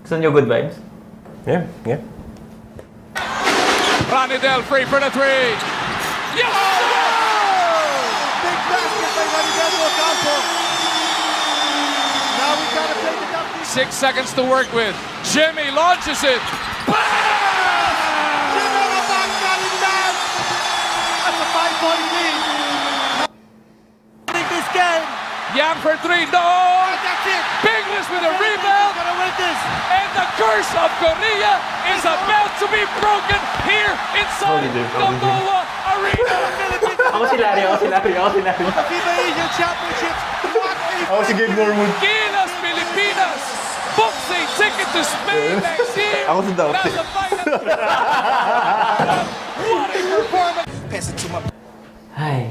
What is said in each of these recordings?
Gusto nyo good vibes? Yeah. Ranidel free for the three. Yes! Big basket by Ranidel Ocampo. Now we gotta play the top. 6 seconds to work with. Jimmy launches it. Jimmy on the back, got it down. That's a 5-point lead. Winning this game. Yang for three. No! That's it. Bigness with a rebound. Gonna win this. And the curse of Korea is about to be broken here inside the Moa Arena. Ako si Larry. The FIBA Asian Championships. What a Ako si Gabe Norwood. Gilas Pilipinas books a ticket to Spain next year. Ako si Dao. Nasa final. What a performance. pass it to my. Ay.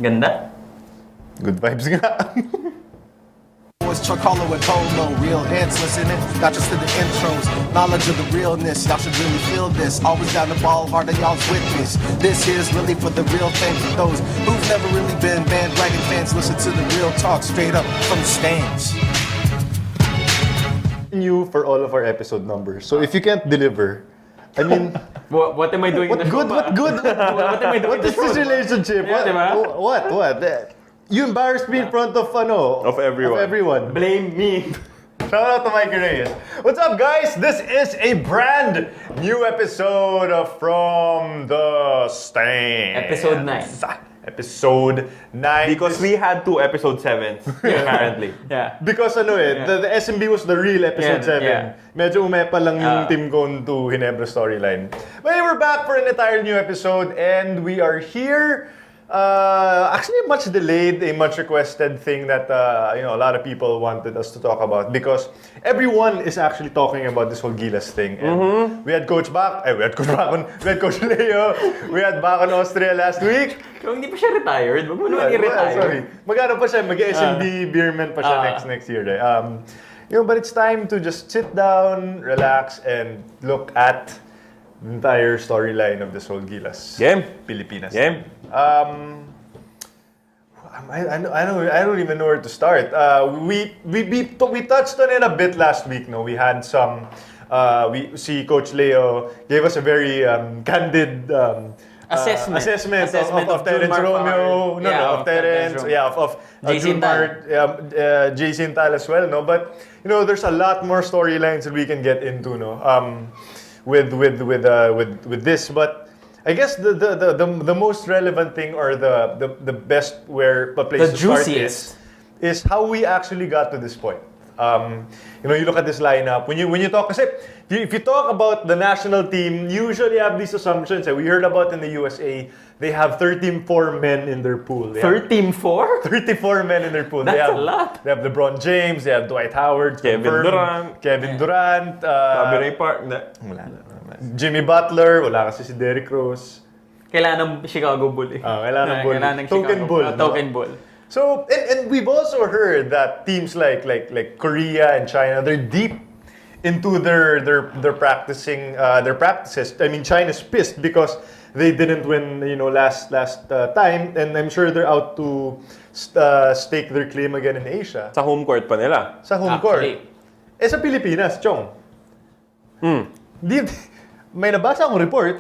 Ganda. Good vibes nga. Boys Chuck Hollow and Polo, real heads listening, not just to the intros. Knowledge of the realness, y'all should really feel this. Always down the ball, hard on y'all's witness. This here's really for the real fans, for those who've never really been bandwagon fans. Listen to the real talk straight up from the stands. You for all of our episode numbers. So if you can't deliver, I mean, What am I doing in the show? what good? What am I doing What in the is show? this relationship? Yeah, diba? What? You embarrassed me in front of Of everyone. Blame me. Shout out to Mikey Reyes. What's up, guys? This is a brand new episode of From the Stand. Episode 9. Episode 9. Because we had 2 episode 7s, apparently. Yeah. Because the SMB was the real episode 7. Yeah. Medyo umepa lang yung Team Cone to Ginebra storyline. But we're back for an entire new episode and we are here. Actually, a much delayed, a much requested thing that a lot of people wanted us to talk about because everyone is actually talking about this whole Gilas thing. And we had Coach Bak, we had Coach Leo, we had Bak on Austria last week. Kung hindi pa siya retired, wag mo naman i-retire. Sorry. Magano pa siya, mag-SMB beerman pa siya next year. But it's time to just sit down, relax, and look at the entire storyline of this whole Gilas Pilipinas. I don't even know where to start. We touched on it a bit last week. No, we had some. We see Coach Leo gave us a very candid assessment of Terence Romeo. Of Terence. Of Jason Tal. Jason Tal as well. No, but there's a lot more storylines that we can get into. No, with this, but. I guess the most relevant thing or the best place to start is how we actually got to this point. You look at this lineup. When you talk, kasi if you talk about the national team, you usually have these assumptions. We heard about in the USA, they have 34 men in their pool. 13-4? 34 men in their pool. That's a lot. They have LeBron James, they have Dwight Howard, Kevin Durant, Bobby Ray Park. Jimmy Butler, wala kasi si Derrick Rose. Kailangan ng Chicago Bull eh. Kailangan ng Token Bull. Token Bull. So, and we've also heard that teams like Korea and China, they're deep into their practices. I mean, China's pissed because they didn't win, last time, and I'm sure they're out to stake their claim again in Asia. Sa home court pa nila. Sa home court. Sa Pilipinas, Chong. May nabasa akong report.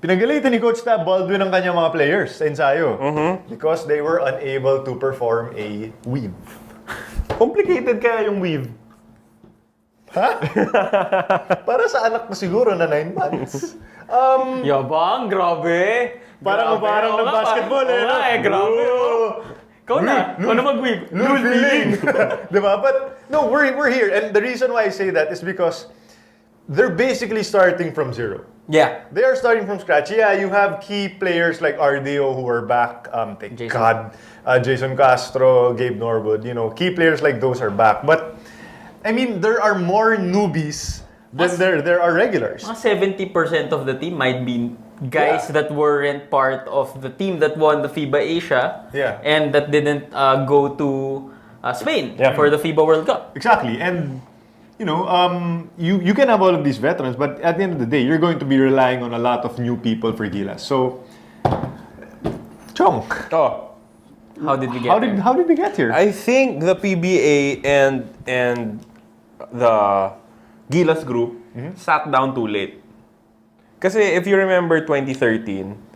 Pinagalitan ni Coach Tab Baldwin ang kanyang mga players sa ensayo because they were unable to perform a weave. Complicated kaya yung weave. Ha? Para sa anak ko siguro na 9 months. Yabang, grabe. Parang ng basketball Grabe. Ikaw na. Ano mag-weave? Lul feeling. Diba? But no, we're here. And the reason why I say that is because they're basically starting from zero. Yeah. They are starting from scratch. Yeah, you have key players like RDO who are back. Thank God. Jason Castro, Gabe Norwood. Key players like those are back. But, I mean, there are more newbies than there are regulars. 70% of the team might be guys that weren't part of the team that won the FIBA Asia and that didn't go to Spain for the FIBA World Cup. Exactly. And you can have all of these veterans, but at the end of the day, you're going to be relying on a lot of new people for Gilas. So, Chong. How did we get there? How did we get here? I think the PBA and the Gilas group sat down too late. Kasi if you remember 2013,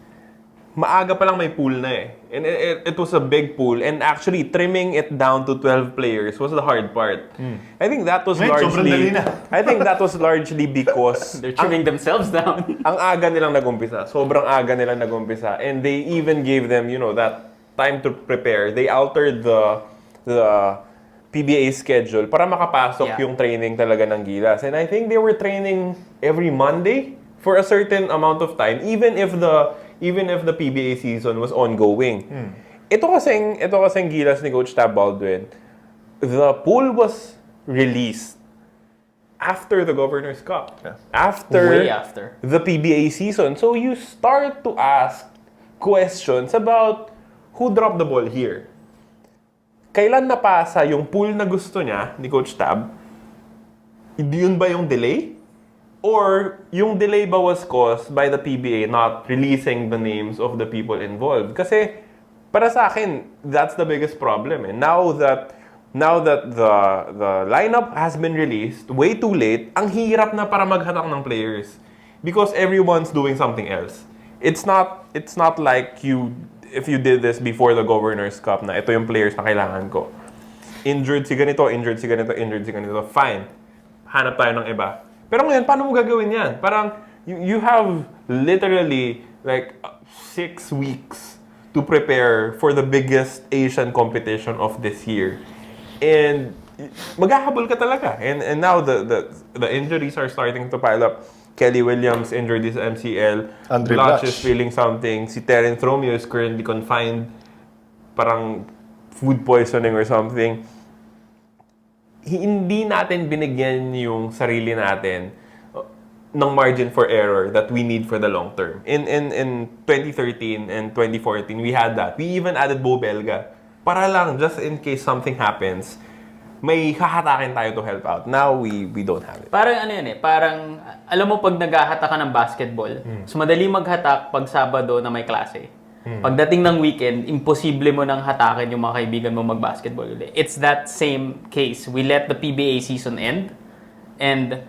maaga pa lang may pool na eh. And it was a big pool. And actually, trimming it down to 12 players was the hard part. I think that was largely because They're trimming themselves down. ang aga nilang nagumpisa. Sobrang aga nilang nagumpisa. And they even gave them, that time to prepare. They altered the PBA schedule para makapasok yung training talaga ng Gilas. And I think they were training every Monday for a certain amount of time, even if the PBA season was ongoing. Ito kasing Gilas ni Coach Tab Baldwin, the pool was released after the Governor's Cup. Way After after. the PBA season. So you start to ask questions about who dropped the ball here. Kailan napasa yung pool na gusto niya ni Coach Tab? Yun ba yung delay? Or yung delay ba was caused by the PBA not releasing the names of the people involved? Kasi para sa akin, that's the biggest problem. And now that the lineup has been released way too late, ang hirap na para maghanap ng players because everyone's doing something else. It's not like if you did this before the Governor's Cup na ito yung players na kailangan ko. Injured si ganito, fine. Hanap tayo ng iba. Pero ngayon, paano mo gagawin yan? Parang, you have literally like 6 weeks to prepare for the biggest Asian competition of this year. And maghahabol ka talaga. And now the injuries are starting to pile up. Kelly Williams injured his MCL. Andre Blatch Blatch is feeling something. Si Terence Romeo is currently confined. Parang food poisoning or something. Hindi natin binigyan yung sarili natin ng margin for error that we need for the long term. In 2013 and 2014, we had that. We even added Bo Belga. Para lang, just in case something happens, may hahatakin tayo to help out. Now, we don't have it. Parang parang, alam mo pag naghahata ka ng basketball, so madali maghatak pag Sabado na may klase. Pagdating ng weekend, imposible mo nang hatakin yung mga kaibigan mo mag-basketball ulit. It's that same case. We let the PBA season end, and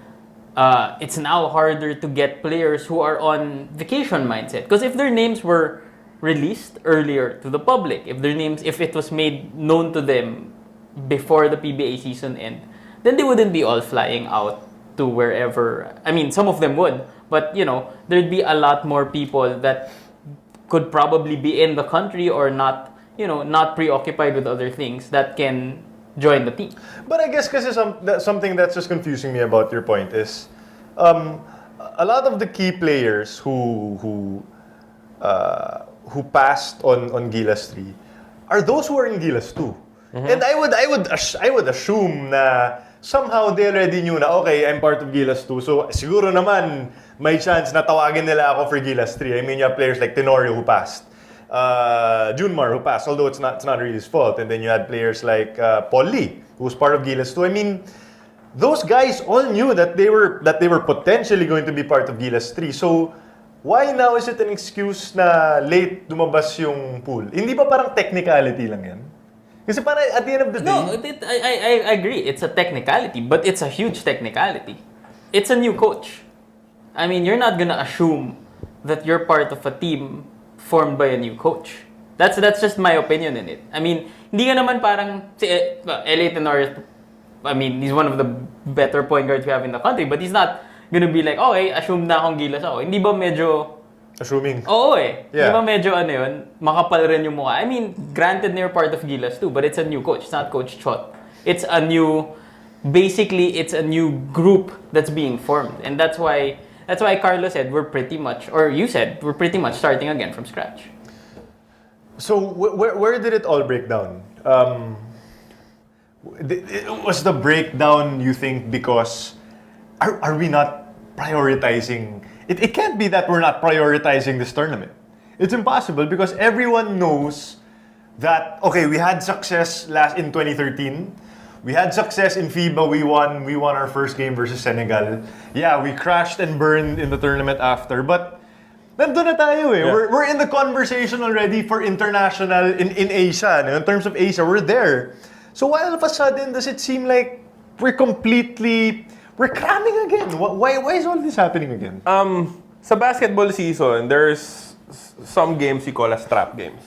it's now harder to get players who are on vacation mindset. Because if their names were released earlier to the public, if it was made known to them before the PBA season end, then they wouldn't be all flying out to wherever. I mean, some of them would, but there'd be a lot more people that could probably be in the country or not preoccupied with other things that can join the team. But I guess kasi something that's just confusing me about your point is a lot of the key players who passed on Gilas 3 are those who are in Gilas 2. And I would assume na somehow they already knew na okay, I'm part of Gilas 2. So siguro naman may chance na tawagin nila ako for Gilas 3. I mean, you have players like Tenorio who passed. Junmar who passed, although it's not really his fault. And then you had players like Paul Lee, who was part of Gilas 2. I mean, those guys all knew that they were potentially going to be part of Gilas 3. So why now is it an excuse na late lumabas yung pool? Hindi ba parang technicality lang yan? Kasi parang at the end of the day... No, I agree. It's a technicality, but it's a huge technicality. It's a new coach. I mean, you're not gonna assume that you're part of a team formed by a new coach. That's just my opinion in it. I mean, hindi ka naman parang si LA Tenorio. I mean, he's one of the better point guards we have in the country, but he's not gonna be like, okay, assume na akong Gilas ako. Hindi ba medyo... Assuming. Oo eh. Yeah. Hindi ba medyo yun, makapal rin yung mukha. I mean, granted na you're part of Gilas too, but it's a new coach. It's not Coach Chot. It's a new group that's being formed. And that's why Carlos said we're pretty much starting again from scratch. So where did it all break down? Was the breakdown, you think, because are we not prioritizing? It can't be that we're not prioritizing this tournament. It's impossible because everyone knows that okay, we had success in 2013. We had success in FIBA. We won our first game versus Senegal. Yeah, we crashed and burned in the tournament after, but Nandun na tayo eh. Yeah. We're in the conversation already for international in Asia. No? In terms of Asia, we're there. So why all of a sudden does it seem like we're cramming again? Why is all this happening again? Sa basketball season, there's some games you call as trap games.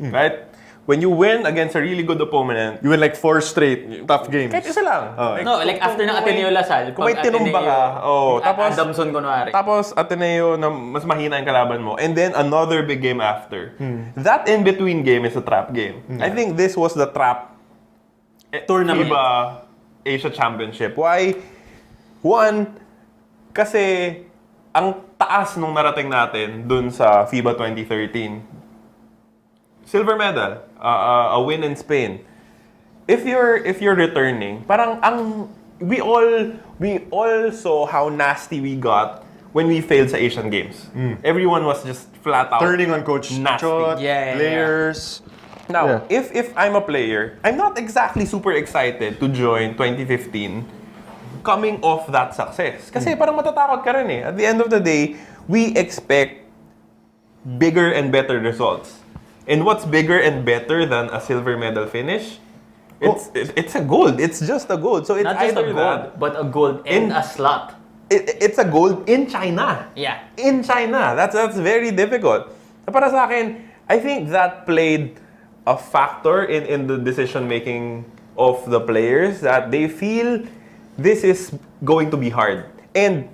Right? When you win against a really good opponent, You win like 4 straight tough games. kahit isa lang. No, like after ng Ateneo Lasal. Kung may tinumba ka, tapos Adamson kunwari. Tapos Ateneo na mas mahina yung kalaban mo, and then another big game after. That in-between game is a trap game. I think this was the trap Tournament. FIBA Asia Championship. Why? One, kasi ang taas nung narating natin dun sa FIBA 2013. Silver medal, a win in Spain. If you're returning, parang we all saw how nasty we got when we failed sa Asian Games. Everyone was just flat out Turning on Coach nasty. Chot, Yeah. players. Now, if I'm a player, I'm not exactly super excited to join 2015 coming off that success. Kasi parang matatakot ka rin eh. At the end of the day, we expect bigger and better results. And what's bigger and better than a silver medal finish? It's a gold. It's just a gold. So it's Not just a either gold, that. but a gold and In- a slot. It's a gold in China. Yeah. In China. That's very difficult. Para sa akin, I think that played a factor in the decision making of the players, that they feel this is going to be hard. And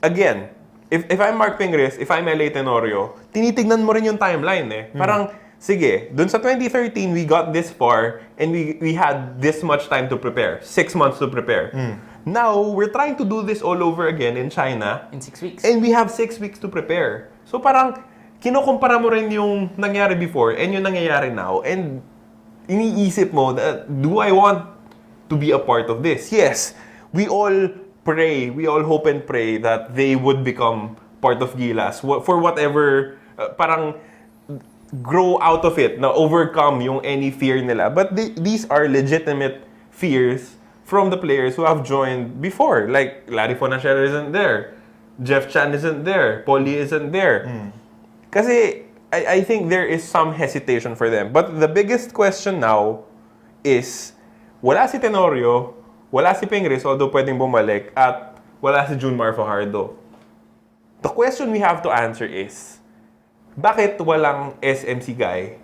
again, if I'm Mark Pingris, if I'm LA Tenorio, tinitignan mo rin yung timeline eh. Parang, sige, dun sa 2013, we got this far and we had this much time to prepare. 6 months to prepare. Now, we're trying to do this all over again in China. In 6 weeks. And we have 6 weeks to prepare. So parang, kinukumpara mo rin yung nangyari before and yung nangyayari now. And iniisip mo, do I want to be a part of this? Yes, we all pray, we all hope and pray that they would become part of Gilas for whatever, parang grow out of it, na overcome yung any fear nila. But these are legitimate fears from the players who have joined before. Like, Larry Fonachero isn't there. Jeff Chan isn't there. Paulie isn't there. Kasi I think there is some hesitation for them. But the biggest question now is, wala si Tenorio, wala si Pingris, although pwedeng bumalik, at wala si Junmar Fajardo. The question we have to answer is, bakit walang SMC guy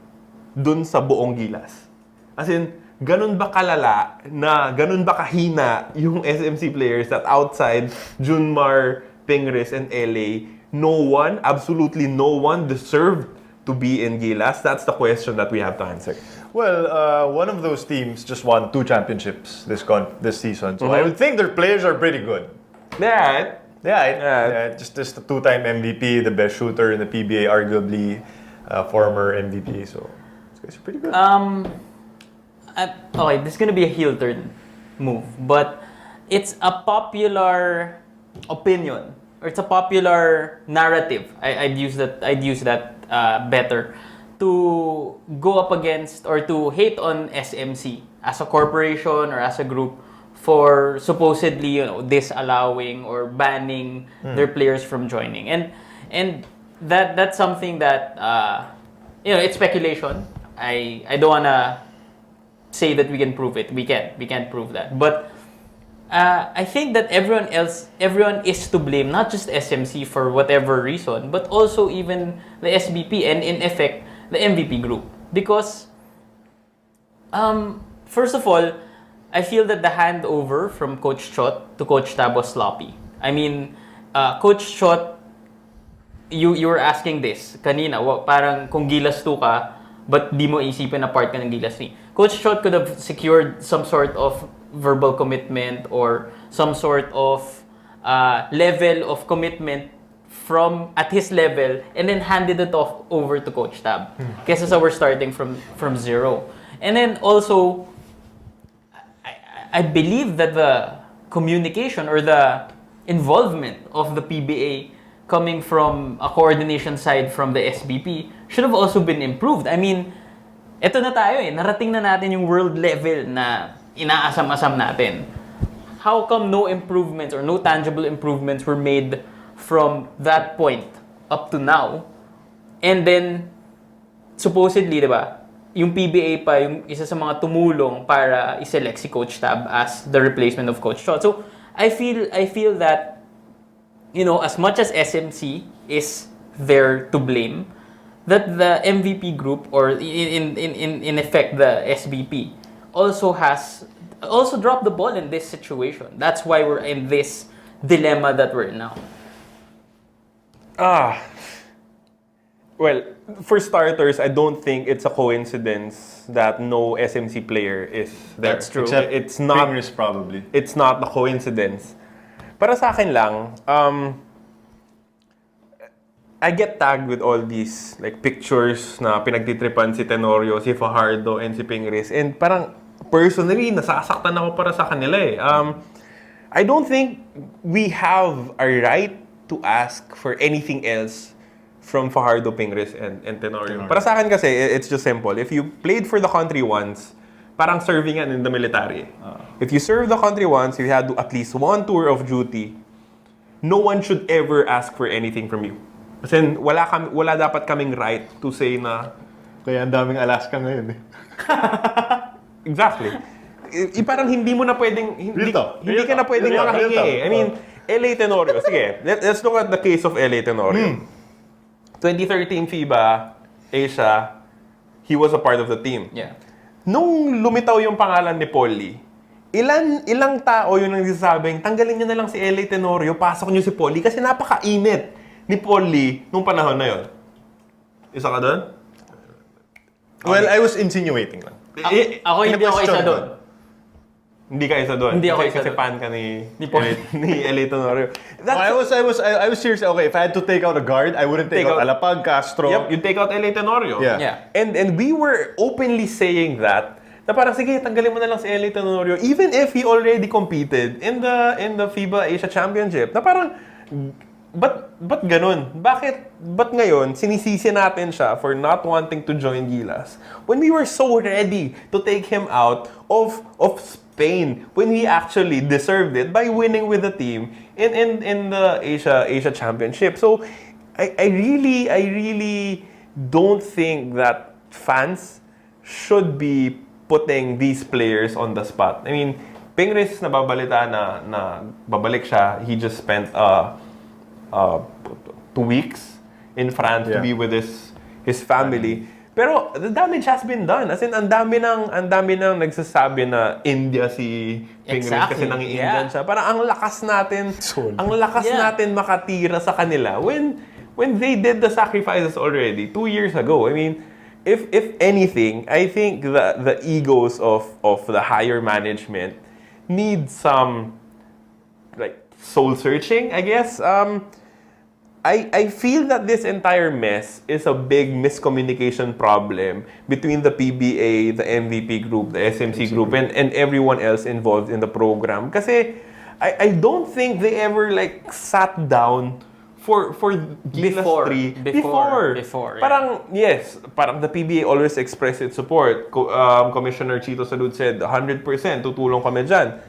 dun sa buong Gilas? As in, ganun ba kalala, na ganun ba kahina yung SMC players that outside Junmar, Pingris, and LA, no one, absolutely no one deserved to be in Gilas? That's the question that we have to answer. Well, one of those teams just won 2 championships this season. So I would think their players are pretty good. Yeah. Just a 2-time MVP, the best shooter in the PBA, arguably former MVP. So these guys are pretty good. Okay, this is gonna be a heel turn move, but it's a popular opinion, or it's a popular narrative. I'd use that better, to go up against or to hate on SMC as a corporation or as a group for supposedly, disallowing or banning their players from joining, and that's something that it's speculation. I don't wanna say that we can prove it. We can't prove that, but I think that everyone is to blame, not just SMC for whatever reason, but also even the SBP and in effect the MVP group, because first of all, I feel that the handover from Coach Chot to Coach Tab was sloppy. I mean, Coach Chot, you were asking this kanina, parang kung Gilas 2 ka, but di mo isipin na part ka ng Gilas 3. Coach Chot could have secured some sort of verbal commitment or some sort of level of commitment from at his level, and then handed it off over to Coach Tab. Kesa sa we're starting from zero. And then also, I believe that the communication or the involvement of the PBA coming from a coordination side from the SBP should have also been improved. I mean, eto na tayo narating na natin yung world level na inaasam-asam natin. How come no improvements or no tangible improvements were made from that point up to now. And then, supposedly, di ba, yung PBA pa yung isa sa mga tumulong para i-select si Coach Tab as the replacement of Coach Chot. So, I feel that, as much as SMC is there to blame, that the MVP group, or in effect the SBP, also dropped the ball in this situation. That's why we're in this dilemma that we're in now. Well, for starters, I don't think it's a coincidence that no SMC player is there. That's true. Except It's not. Fingers probably. It's not a coincidence. Para sa akin lang, I get tagged with all these like pictures na pinagtitripan si Tenorio, si Fajardo, and si Pingris. And parang personally, nasasaktan ako para sa kanila eh. I don't think we have a right to ask for anything else from Fajardo, Pingris, and Tenorio. Para sa akin kasi, it's just simple. If you played for the country once, parang serving yan in the military. If you serve the country once, you had to at least one tour of duty, no one should ever ask for anything from you. Kasi wala dapat kaming right to say na... Kaya ang daming Alaska ngayon eh. Exactly. Parang hindi mo na pwedeng... Hindi ka na pwedeng Real talk. makahingi eh. I mean, LA Tenorio. Sige, let's look at the case of LA Tenorio. 2013 FIBA, Asia, he was a part of the team. Yeah. Nung lumitaw yung pangalan ni Polly, ilang tao yung nagsasabing, tanggalin niyo na lang si LA Tenorio, pasok niyo si Polly kasi napakainit ni Polly nung panahon na yon. Isa ka doon? Well, I was insinuating lang. Ako hindi ako isa doon. Hindi ka isa doon. Hindi ako Kasi- isa Kasi doon. fan ka Ni Polly. ni LA Tenorio. I was serious. Okay, if I had to take out a guard, I wouldn't take out Alapag, Castro. Yep, you take out LA Tenorio. Yeah. And we were openly saying that na parang sige, tanggalin mo na lang si LA Tenorio even if he already competed in the FIBA Asia Championship. Na parang ba't ganun? Ba't ngayon sinisisi natin siya for not wanting to join Gilas when we were so ready to take him out of Spain when he actually deserved it by winning with the team in the Asia Championship. So I really don't think that fans should be putting these players on the spot. I mean, Pingris nababalita na babalik siya. He just spent 2 weeks in France to be with his family. Pero the damage has been done. As in, ang dami nang nagsasabi na India si Pingris kasi Exactly. nangi-Indian siya. Parang ang lakas natin Yeah. natin makatira sa kanila when they did the sacrifices already 2 years ago. I mean, if anything, I think the egos of the higher management need some like soul searching, I guess. I feel that this entire mess is a big miscommunication problem between the PBA, the MVP group, the SMC group, and everyone else involved in the program. Kasi I don't think they ever like sat down for Gilas 3 Before, yeah. Parang the PBA always expressed its support. Commissioner Chito Salud said 100% tutulong kami dyan.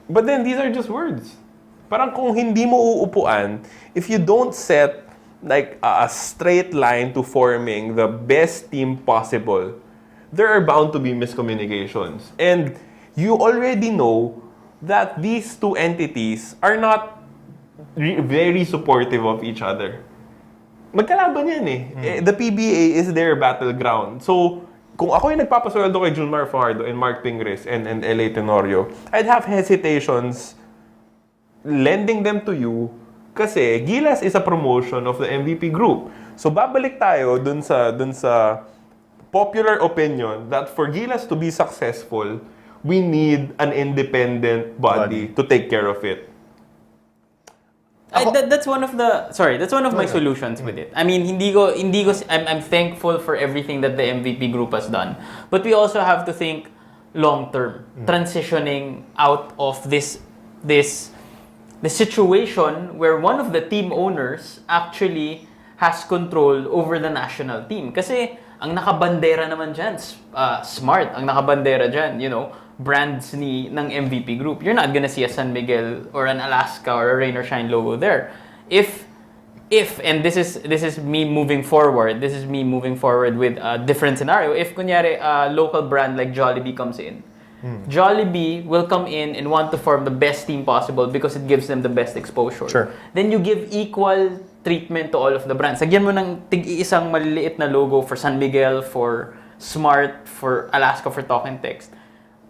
But then these are just words. Parang kung hindi mo uupuan, if you don't set like a straight line to forming the best team possible, there are bound to be miscommunications. And you already know that these two entities are not very supportive of each other. Magkalaban yan eh. The PBA is their battleground. So, kung ako yung nagpapasweldo kay Junmar Fajardo and Mark Pingris and LA Tenorio, I'd have hesitations lending them to you kasi Gilas is a promotion of the MVP group. So babalik tayo dun sa popular opinion that for Gilas to be successful, we need an independent body to take care of it. That's one of my solutions with it. I mean, I'm thankful for everything that the MVP group has done. But we also have to think long term, transitioning out of the situation where one of the team owners actually has control over the national team. Kasi ang nakabandera naman dyan, Smart, ang nakabandera dyan, brands ng MVP group. You're not gonna see a San Miguel or an Alaska or a Rain or Shine logo there. If if, and this is me moving forward with a different scenario. If kunyari a local brand like Jollibee comes in, Jollibee will come in and want to form the best team possible because it gives them the best exposure. Sure. Then you give equal treatment to all of the brands. Sagyan mo ng tig-iisang maliliit na logo for San Miguel, for Smart, for Alaska, for Talk and Text.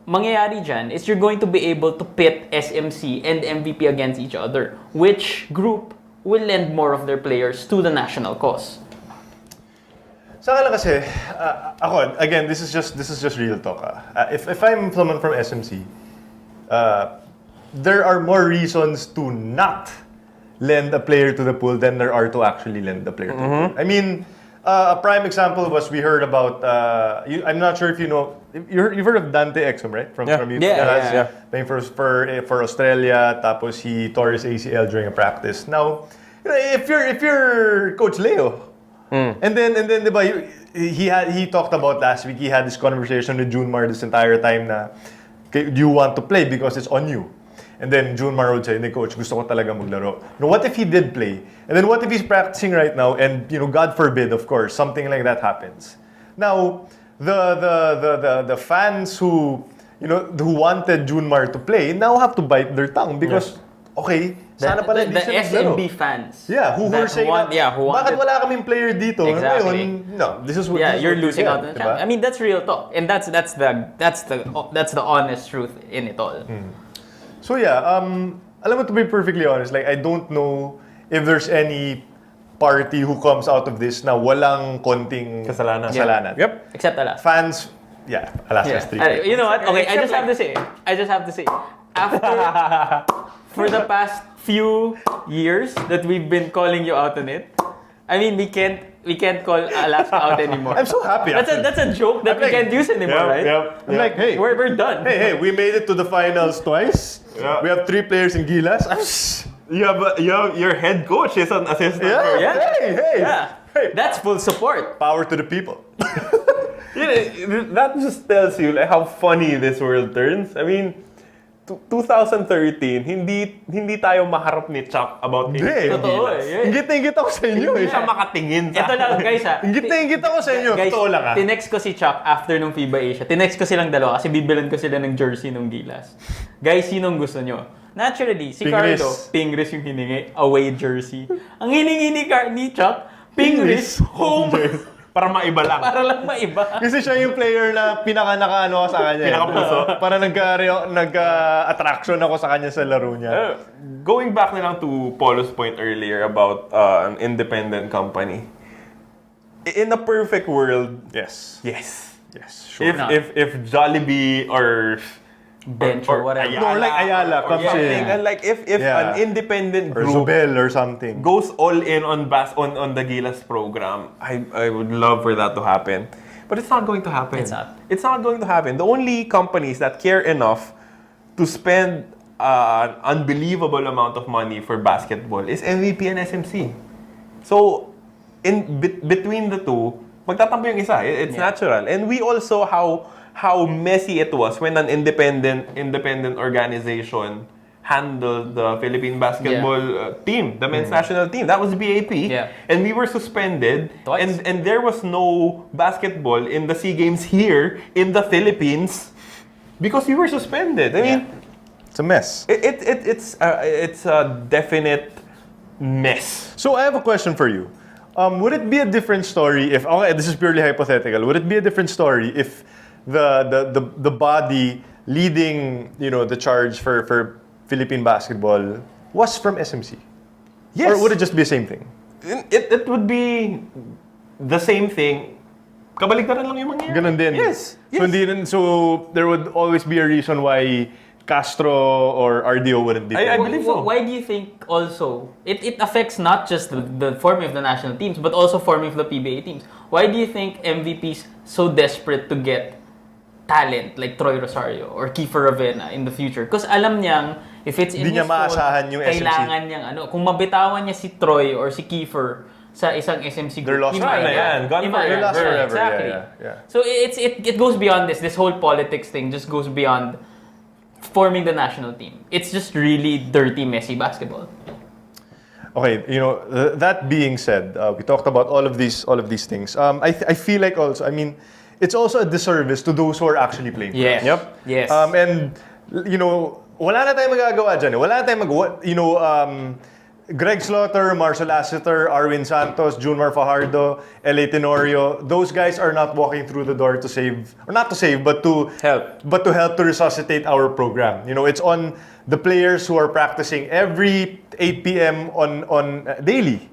Mangyayari dyan is you're going to be able to pit SMC and MVP against each other. Which group will lend more of their players to the national cause? Sa akin lang kasi, ako, again, this is just real talk. If I'm someone from SMC, there are more reasons to not lend a player to the pool than there are to actually lend the player to the pool. I mean, a prime example was we heard about, I'm not sure if you know, you've heard of Dante Exum, right? From UT Yeah. playing for Australia, tapos he tore his ACL during a practice. Now, if you're Coach Leo, and then diba, he talked about last week, he had this conversation with Junmar this entire time na, do you want to play because it's on you? And then Junmar would say, Coach, gusto ko talaga maglaro. What if he did play? And then what if he's practicing right now and, God forbid, of course, something like that happens. Now, the fans who wanted Junmar to play now have to bite their tongue because, okay, sana pala the siya naglaro. SMB fans. Yeah, who were saying, who wanted, bakit wala kaming player dito? Exactly. Ngayon, no, this is what you're this is losing what out you on the get, chance. diba? I mean, that's real talk, and that's the honest truth in it all. So yeah, alam mo, to be perfectly honest, like I don't know if there's any party who comes out of this na walang konting kasalanan. Yep. Except Alaska. Fans, Alaska's three. You know what? Okay, I just have to say, after for the past few years that we've been calling you out on it, I mean, we can't call Alaska out anymore. I'm so happy. That's a joke that we can't use anymore, right? I'm like, hey, We're done. Hey, we made it to the finals twice. Yeah. We have 3 players in Gilas. You have your head coach is an assistant. Yeah. Hey. That's full support. Power to the people. That just tells you like how funny this world turns. I mean, 2013, hindi tayo maharap ni Chuck about anything. Totoo eh. Ingit ako sa inyo Hindi eh. siya makatingin sa Ito lang guys ha. Ingit ako sa inyo. Guys, Totoo lang tinext ko si Chuck after nung FIBA Asia. Tinext ko silang dalawa kasi bibilan ko sila ng jersey nung Gilas. Guys, sinong gusto nyo? Naturally, si Pingris. Carlo, Pingris yung hiningi, away jersey. Ang hiningi ni Chuck, Pingris, home. para maiba lang. Para lang maiba. Kasi siya yung player na pinaka-nakaano ako sa kanya. Pinaka-puso. Para nagka-attraction ako sa kanya sa laro niya. Going back na lang to Polo's point earlier about an independent company. In a perfect world, Yes, sure. if Jollibee or Bench or whatever. No, like Ayala comes in. and like if Yeah. an independent Or group Zubel or something. goes all in on the Gilas program, I would love for that to happen. But it's not going to happen. It's not. It's not going to happen. The only companies that care enough to spend an unbelievable amount of money for basketball is MVP and SMC. So, between the two, magtatampo yung isa. It's natural. And we also how messy it was when an independent organization handled the Philippine basketball team, the men's national team. That was BAP. Yeah. And we were suspended. Twice. And there was no basketball in the SEA Games here in the Philippines because we were suspended. I mean, It's a mess. it's a definite mess. So I have a question for you. Would it be a different story if, okay, this is purely hypothetical, would it be a different story if the body leading, the charge for Philippine basketball was from SMC? Yes. Or would it just be the same thing? It would be the same thing. Kabaligtaran lang yung mangyayari. Ganon din. Yes. So there would always be a reason why Castro or RDO wouldn't be I playing. believe so. Why do you think also it affects not just the forming of the national teams but also forming of the PBA teams? Why do you think MVP's so desperate to get talent like Troy Rosario or Kiefer Ravena in the future? Because alam niyang if it's in Hindi his niya maasahan phone, yung SMC. kailangan niyang kung mabitawan niya si Troy or si Kiefer sa isang SMC They're group. lost iba forever. yan. Gone Iba forever. yan. They're lost forever. Exactly. Yeah. So it goes beyond this whole politics thing just goes beyond forming the national team. It's just really dirty, messy basketball. Okay, that being said, we talked about all of these things. I feel like also, I mean, it's also a disservice to those who are actually playing. Yes. Yep. Yes. And wala na tayong magagawa dyan. Wala na tayong Greg Slaughter, Marcel Asseter, Arwin Santos, Junmar Fajardo, L.A. Tenorio, those guys are not walking through the door to save, or not to save, but to help to resuscitate our program. It's on the players who are practicing every 8 p.m. on daily,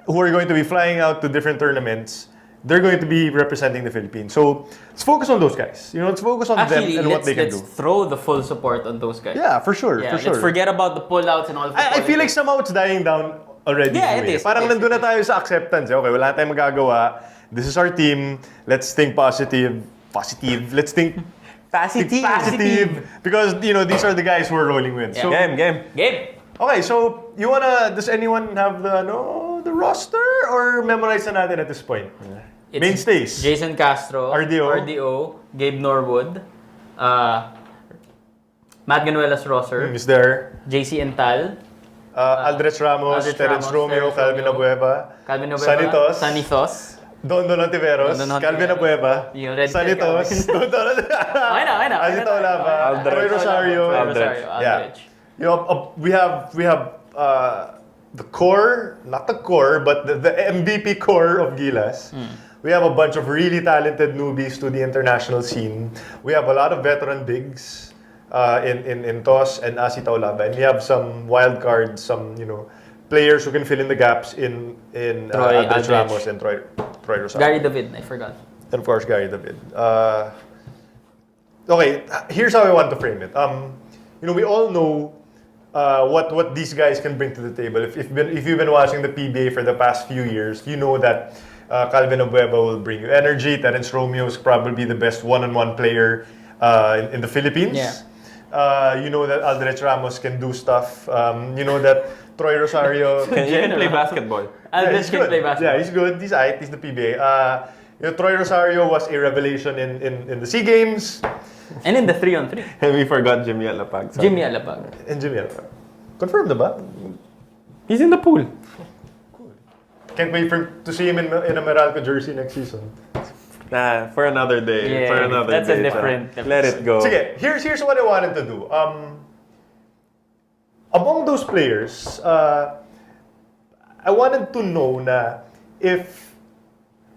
who are going to be flying out to different tournaments. They're going to be representing the Philippines. So let's focus on those guys. Let's focus on them and what they can do. Let's throw the full support on those guys. Yeah, for sure. Yeah, for sure. let's forget about the pullouts and all. I feel like somehow it's dying down already. Yeah, it is. Parang nandun na tayo sa acceptance. Okay, wala tayong magagawa. This is our team. Let's think positive. Let's think positive. Because, these are the guys who we're rolling with. Yeah. So, Game. okay, so does anyone have the roster or memorize na natin at this point? It's Mainstays. Jason Castro, RDO, Gabe Norwood, Matt Ganuelas-Rosser, is there? JC Ental, Aldrich Ramos, Terence Romeo, Calvin Abueva, Sanitos. Don Ontiveros, Don Ontiveros. Calvin Abueva, Yung red Sanitos, shirt okay na. Azita Olava, Troy Rosario, Aldrich. We have the core, not the core, but the MVP core of Gilas. We have a bunch of really talented newbies to the international scene. We have a lot of veteran bigs in TOS and Asita Olava, and we have some wild cards, some players who can fill in the gaps in Aldrich Ramos and Troy Rosario. Gary David, I forgot. And of course, Gary David. Okay, here's how I want to frame it. We all know what these guys can bring to the table. If you've been watching the PBA for the past few years, you know that Calvin Abueva will bring you energy. Terence Romeo is probably the best one-on-one player in the Philippines. Yeah. You know that Aldrich Ramos can do stuff. You know that Troy Rosario Can you play basketball? Aldrich can play basketball. Yeah, he's good. He's aight. He's the PBA. Troy Rosario was a revelation in the SEA Games. And in the 3-on-3. And we forgot Jimmy Alapag. sorry. Jimmy Alapag. And Jimmy Alpha. Confirmed na ba? He's in the pool. Can't wait to see him in a Meralco jersey next season. Nah, for another day. Yeah, for another that's day. a different Let it go. Sige, here's what I wanted to do. Among those players, I wanted to know na if,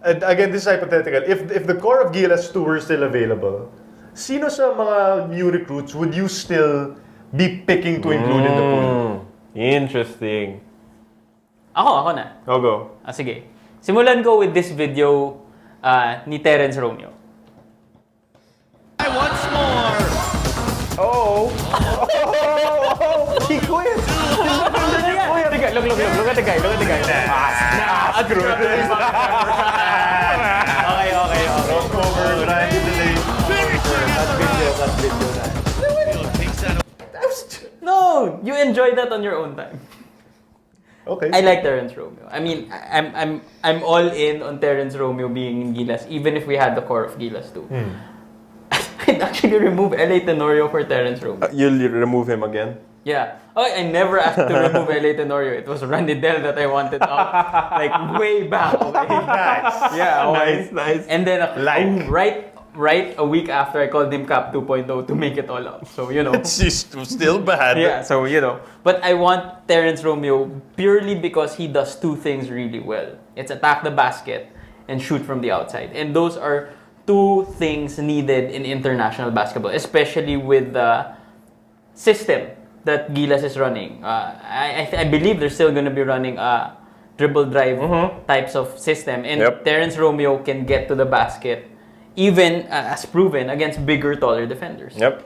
and again, this is hypothetical, if the core of Gilas 2 were still available, sino sa mga new recruits would you still be picking to include in the pool? Interesting. Ako na. Go. Sige. Simulan ko with this video ni Terence Romeo. Once more. He quit! Look at the guy. Okay. Over, trying to delay. No! You enjoy that on your own time. Okay. I like Terence Romeo. I mean, I'm all in on Terence Romeo being in Gilas, even if we had the core of Gilas too. I'd actually remove L.A. Tenorio for Terence Romeo. You'll remove him again? Yeah. Oh, I never asked to remove L.A. Tenorio. It was Randy Del that I wanted out. Like, way back. Okay? Nice. Yeah. Okay. Nice. And then, right a week after, I called him Cap 2.0 to make it all up. So, It's still bad. Yeah, so, But I want Terence Romeo purely because he does two things really well. It's attack the basket and shoot from the outside. And those are two things needed in international basketball, especially with the system that Gilas is running. I believe they're still going to be running a dribble drive types of system. And Terence Romeo can get to the basket, even as proven, against bigger, taller defenders. Yep.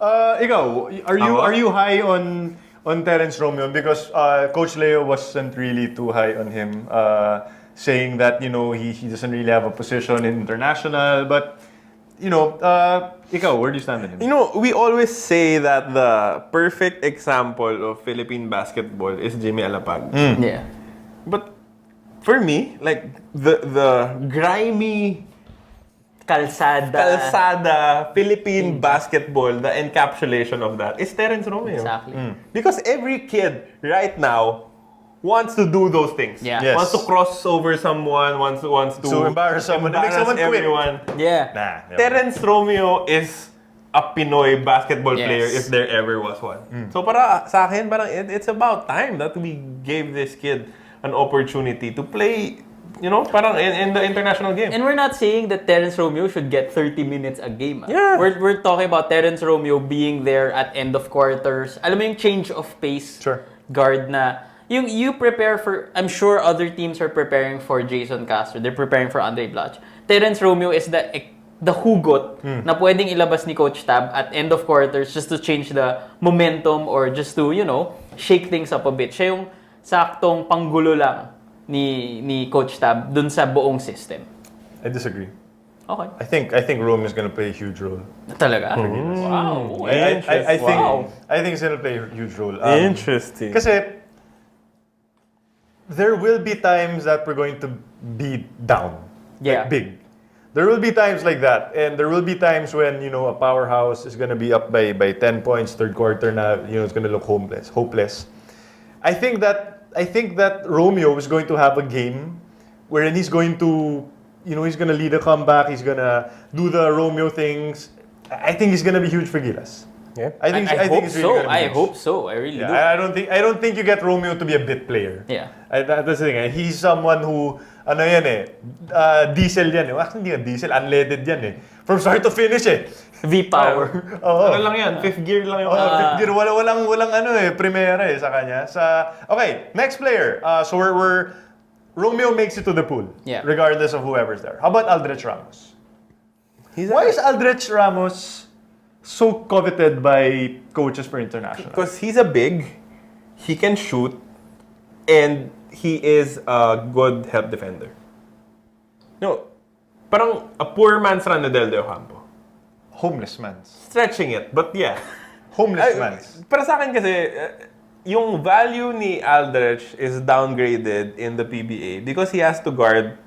Ikaw, are you high on Terence Romeo? Because Coach Leo wasn't really too high on him, saying that he doesn't really have a position in international. But ikaw, where do you stand on him? We always say that the perfect example of Philippine basketball is Jimmy Alapag. Yeah. But for me, like the grimy Calzada Philippine basketball, the encapsulation of that is Terence Romeo. Exactly. Because every kid right now wants to do those things. Yeah. Yes. Wants to cross over someone, wants to So embarrass someone, to make someone quit. everyone. Yeah. Nah. Terence Romeo is a Pinoy basketball Yes. player if there ever was one. So para sa akin, parang it's about time that we gave this kid an opportunity to play, parang in the international game. And we're not saying that Terence Romeo should get 30 minutes a game. Yeah. We're talking about Terence Romeo being there at end of quarters. Alam mo yung change of pace Sure. guard na you prepare for, I'm sure other teams are preparing for Jason Castro. They're preparing for Andre Blatch. Terence Romeo is the hugot na pwedeng ilabas ni Coach Tab at end of quarters just to change the momentum or just to, shake things up a bit. Siya yung saktong panggulo lang ni Coach Tab dun sa buong system. I disagree. Okay. I think Rome is gonna play a huge role. Talaga? Wow. I think it's gonna play a huge role. Interesting. Kasi there will be times that we're going to be down. Yeah. Like big. There will be times like that. And there will be times when, a powerhouse is gonna be up by 10 points, third quarter na, it's gonna look hopeless. I think that Romeo is going to have a game wherein he's going to, he's gonna lead a comeback, he's gonna do the Romeo things. I think he's gonna be huge for Gilas. Yeah. I think it's really gonna be I huge. hope so. I really do. I don't think you get Romeo to be a bit player. Yeah. That's the thing. He's someone who, diesel yan eh. Actually, hindi nga diesel, unleaded yan eh. From start to finish eh. V-power. Ano lang yan? Fifth gear lang yung... Fifth gear, walang primera eh sa kanya. Okay, next player. So we're Romeo makes it to the pool. Yeah. Regardless of whoever's there. How about Aldrich Ramos? Why is Aldrich Ramos so coveted by coaches for international? Because he's a big, he can shoot, and he is a good help defender. Parang a poor man's Ranadel de Ocampo. Homeless man's. Stretching it, but yeah. Homeless man's. Para sa akin kasi, yung value ni Aldrich is downgraded in the PBA because he has to guard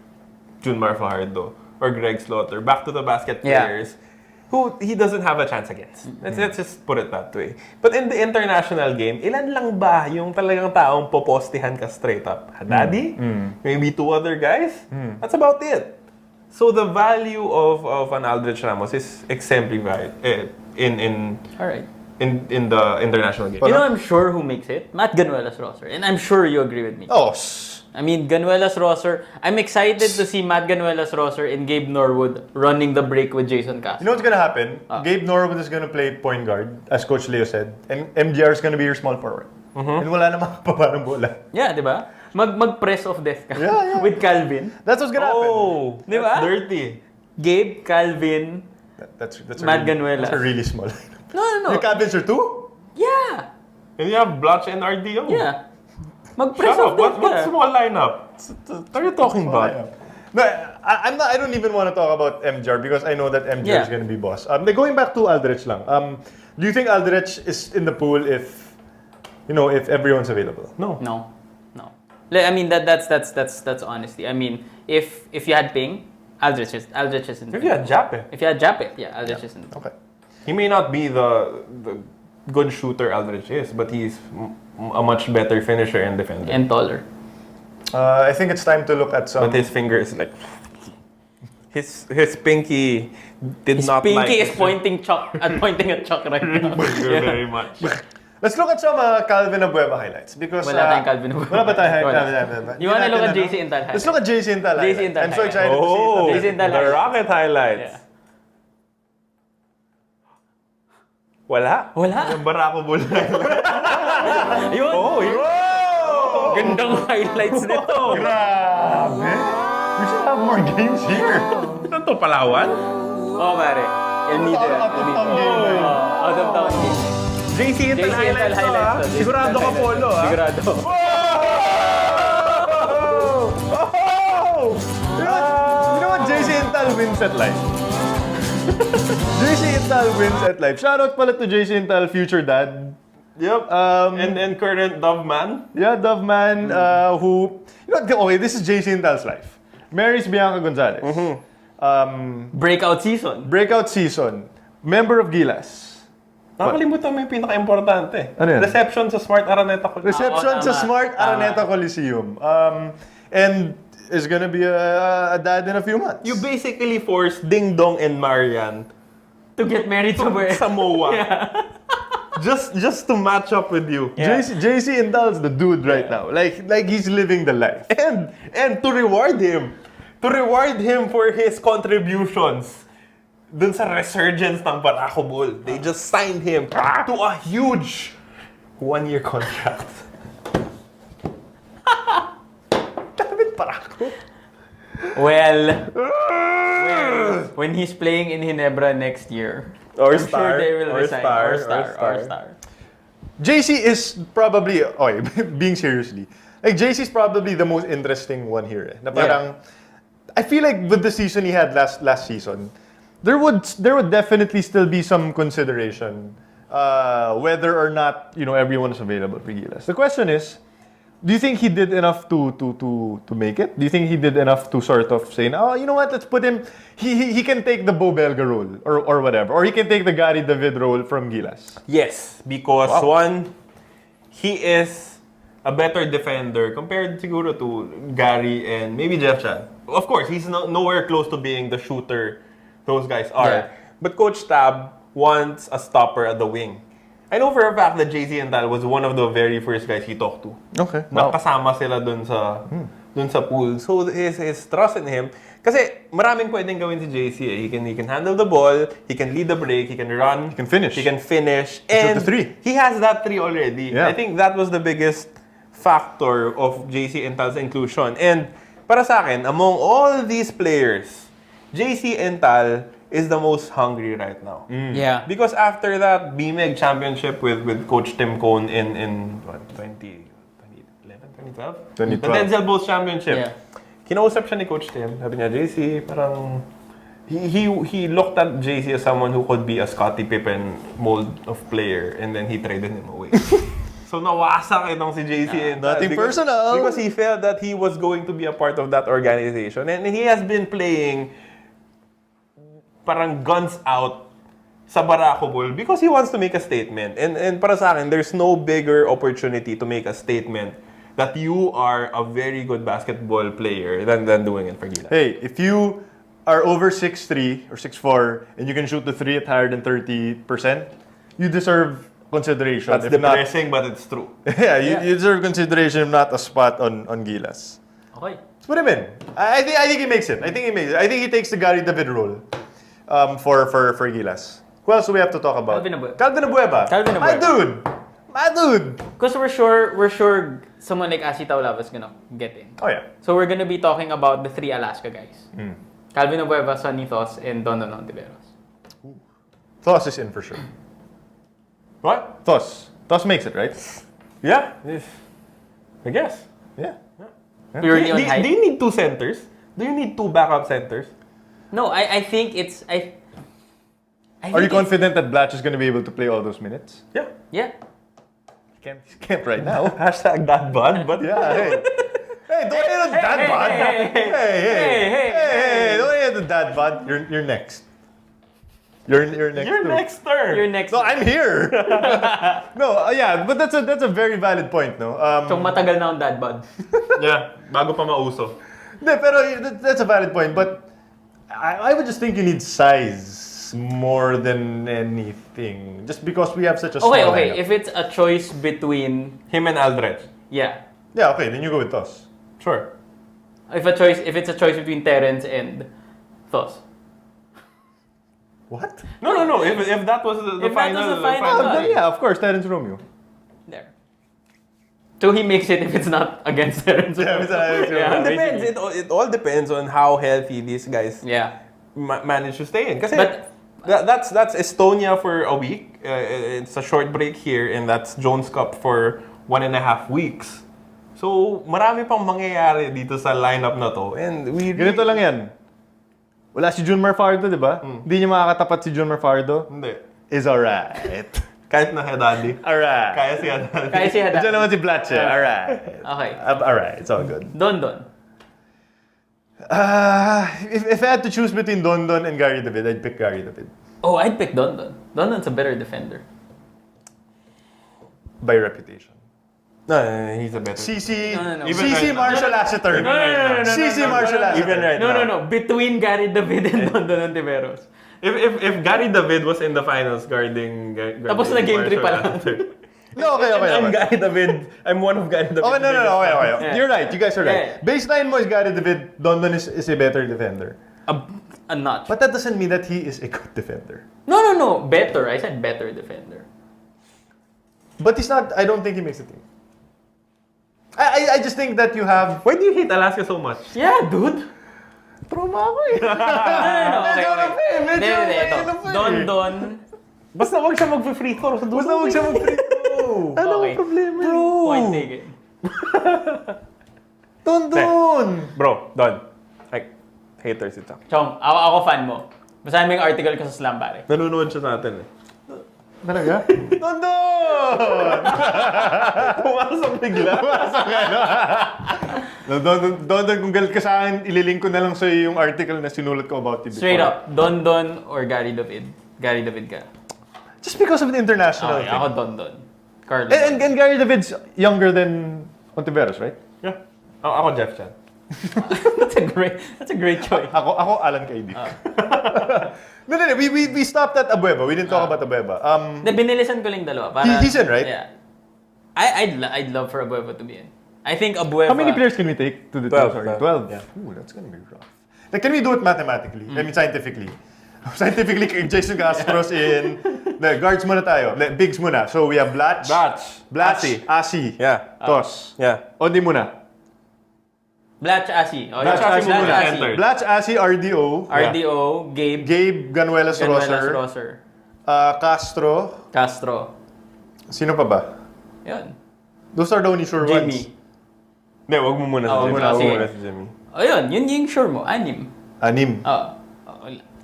Junmar Fajardo or Greg Slaughter, back to the basket players, who he doesn't have a chance against. Let's just put it that way. But in the international game, ilan lang ba yung talagang taong popostihan ka straight up? Haddadi? Maybe two other guys? That's about it. So the value of an Aldrich Ramos is exemplified All right. in the international game. I'm sure who makes it? Matt Ganuelas Rosser. And I'm sure you agree with me. Oh, I mean, Ganuelas Rosser, I'm excited to see Matt Ganuelas Rosser and Gabe Norwood running the break with Jason Castro. you know what's gonna happen? Gabe Norwood is gonna play point guard, as Coach Leo said, and MGR is gonna be your small forward. And wala na makapaba ng bola. Yeah, di ba? Mag-press of death ka Yeah. with Calvin. That's what's gonna happen. Oh, Di ba? that's dirty. Gabe, Calvin, That's Matt really, Ganuelas. That's a really small. No. Your cabins are two? Yeah. And you have Blatch and RDO. Yeah. Mag-press Shut of up. death What ka. small lineup? What are you talking about? No, I'm not. I don't even want to talk about MJR because I know that MJR is Yeah. going to be boss. Going back to Aldrich lang. Do you think Aldrich is in the pool if everyone's available? No. I mean that's honesty. I mean, if you had Ping, Aldrich is in. If you had Jape, If you had Japet, Aldrich is in. Okay. he may not be the good shooter Aldrich is, but he's a much better finisher and defender. And taller. I think it's time to look at some. But his finger is like his pinky did His not pinky like is pointing at Chuck right now. finger very much. Let's look at some Calvin Abueva highlights because Wala tayong Calvin Abueva. Wala ba tayong Wala. highlights? You wanna look at JC Intal highlights? Let's look at JC Intal JC highlights. Intal I'm so highlights. excited to see Oh, Jason the Dallas. Rocket highlights. Yeah. Wala. Wala. Yung Barako Bull highlights. Yun. Oh, yun. Gandang highlights nito. Grabe! We should have more games here. Ano to, Palawan? Oh, pare. El Nido yan. Out of town game na yun. Out of town game. JC Intal JC Intal highlights to, highlights. ah. to. JC Sigurado Intal ka highlights. polo, ah. Sigurado. You know what JC Intal wins at life? JC Intal wins at life. Shoutout pala to JC Intal, future dad. Yep. And current Dove man. Yeah, Doveman, who... okay, this is JC Intal's life. Marries Bianca Gonzalez. Breakout season. Breakout season. Member of Gilas. Nakalimutan mo yung pinaka-importante. Ano yan? Reception sa Smart Araneta Coliseum. Reception sa tama. Smart Tama. Araneta Coliseum. And is gonna be a dad in a few months. You basically forced Ding Dong and Marian To get married somewhere. Samoa. Just to match up with you. Yeah. JC Intal's the dude right now. Like he's living the life. And to reward him for his contributions dun sa resurgence ng Barako Bull. They just signed him to a huge 1-year contract. David Barako. Well, when he's playing in Ginebra next year, Or I'm Star, sure they will or resign. Star, Or or Star. JC is probably, being seriously, like JC is probably the most interesting one here. Na parang, I feel like with the season he had last season, there would definitely still be some consideration whether or not everyone is available for Gilas. The question is, do you think he did enough to make it? Do you think he did enough to sort of say, oh, you know what, let's put him, he can take the Bo Belga role or whatever, or he can take the Gary David role from Gilas? Yes, because one, he is a better defender compared siguro to Gary and maybe Jeff Chan. Of course, he's nowhere close to being the shooter those guys are. Yeah. But Coach Tab wants a stopper at the wing. I know for a fact that JC Ental was one of the very first guys he talked to. Okay. Wow. Nakasama sila dun sa pool. So his trust in him. Kasi maraming pwedeng gawin si JC. He can handle the ball, he can lead the break, he can run, He can finish. He can finish. Shoot And the three. he has that three already. Yeah. I think that was the biggest factor of JC Ental's inclusion. And para sa akin, among all these players, JC Ental is the most hungry right now. Yeah. Because after that BMEG championship with Coach Tim Cone in what, 2011, 2012? 2012. The Denzel Bulls championship. Yeah. Kinausap siya ni Coach Tim. Sabi niya, JC, parang he looked at JC as someone who could be a Scottie Pippen mold of player, and then he traded him away. So nawasak itong si JC Ental Nothing personal. because he felt that he was going to be a part of that organization, and he has been playing parang guns out sa Barako Bull because he wants to make a statement. And para sa akin, there's no bigger opportunity to make a statement that you are a very good basketball player than doing it for Gilas. Hey, if you are over 6'3" or 6'4" and you can shoot the three at higher than 30%, you deserve consideration. That's if not, depressing, but it's true. yeah, you deserve consideration, if not a spot on Gilas. Okay. Let's put him in. I think he makes it. I think he takes the Gary David role for Gilas. Who else do we have to talk about? Calvin Abueva. Calvin Abueva. My dude. Because we're sure someone like Asi Taulava is gonna get in. Oh yeah. So we're gonna be talking about the three Alaska guys. Calvin Abueva, Sonny Thos, and Don Ontiveros. Thos is in for sure. What? Thos makes it, right? Yeah. I guess. Yeah. Purely on height. Do you need two centers? Do you need two backup centers? No, I think it's I Are think you it's- confident that Blatch is going to be able to play all those minutes? Yeah. Yeah. He can't right now. Hashtag that bud, but Yeah, hey. Hey, don't hit the dad bod. Hey, don't hit the dad bod. You're next. You're next. Your too. next turn. You're next. No, I'm here. No, yeah, but that's a very valid point, no? So matagal na ang dad bod. Yeah, bago pa mauso. No, pero that's a valid point, but I would just think you need size more than anything. Just because we have such a small Okay. lineup. If it's a choice between Him and Aldrich. yeah, Yeah, okay, then you go with Thos. Sure. if it's a choice between Terrence and Thos. What? No. If that was the If that final, was the final one. Then yeah, of course, Terence Romeo. There. So he makes it if it's not against Terrence. Yeah, it's not- Yeah, It depends. basically. It all depends on how healthy these guys Yeah. manage to stay in. Kasi But- that's Estonia for a week. It's a short break here, and that's Jones Cup for 1.5 weeks. So marami pang mangyayari dito sa lineup na to, and we Ganito lang yan. Wala si Junmar Fardo, di ba? Hindi niya makakatapat si Junmar Fardo. Hindi. Is alright. Kahit na Hedadi. Alright. Kaya si Hedadi. Kaya siya Diyan naman si Blatch. Alright. Okay. Alright, it's all good. Don. If I had to choose between Don and Gary David, I'd pick Gary David. Oh, I'd pick Don. Don's a better defender. by reputation. No, he's a better. CC, No. Even CC right now. Marshall Lassiter. No. CC Marshall Lassiter. Even right now. No. Between Gary David and Dondon Ontiveros. If Gary David was in the finals guarding Tapos na game 3 pa lang. No, okay. I'm Gary David. I'm one of Gary David. Okay, no. Okay. Yeah. You're right. You guys are right. Yeah. Baseline mo is Gary David. Dondon is a better defender. A notch. But that doesn't mean that he is a good defender. No. Better. I said better defender. But he's not. I don't think he makes the team. I just think that you have. Why do you hate Alaska so much? Yeah, dude. Trauma ako eh. No. Okay. Medyo Ito. Dondon. Basta wag siya mag-free throw. Basta huwag siya mag-free throw. Ano Okay. ang problema? Point taken. Dondon! Bro, Don. Like, haters ito. Chong, ako fan mo. Basahin mo yung article ko sa Slam, pare. Nanonood siya sa atin eh. Talaga? Dondon! Pumasok bigla. Dondon, kung galit ka sa akin, ililink ko na lang sa'yo yung article na sinulat ko about you before. Straight up, Dondon or Gary David? Gary David ka. Just because of the international Okay, thing. ako Dondon. Carlos. And Gary David's younger than Ontiveros, right? Yeah. Ako Jeff Chan. That's a great choice. Ako Alan Kaidik. No, we stopped at Abueva. We didn't talk about Abueva. De, binilisan ko lang dalawa. Para, He's in, right? Yeah. I'd love for Abueva to be in. I think Abueva... How many players can we take to the 12, team? 12. 12. Yeah. Ooh, that's gonna be rough. Like, can we do it mathematically? I mean, scientifically. Scientifically, Jason Castros in... The guards muna tayo. Bigs muna. So, we have Blatch. Asi. Yeah. Tos. Yeah. Ondi muna. Blatch Asi. Oh, Blatch yeah. Asi muna. Blatch Center. Blatch, Asi, RDO. RDO, Gabe, Gabe Ganuelas Ganuelas Rosser. Rosser. Castro. Sino pa ba? Yun. Those are the only sure ones. Jimmy. Hindi, wag mo muna Oh, si Jimmy. wag Wag mo mo na. muna si Jimmy. Oh, yun yung sure mo. Anim. Anim.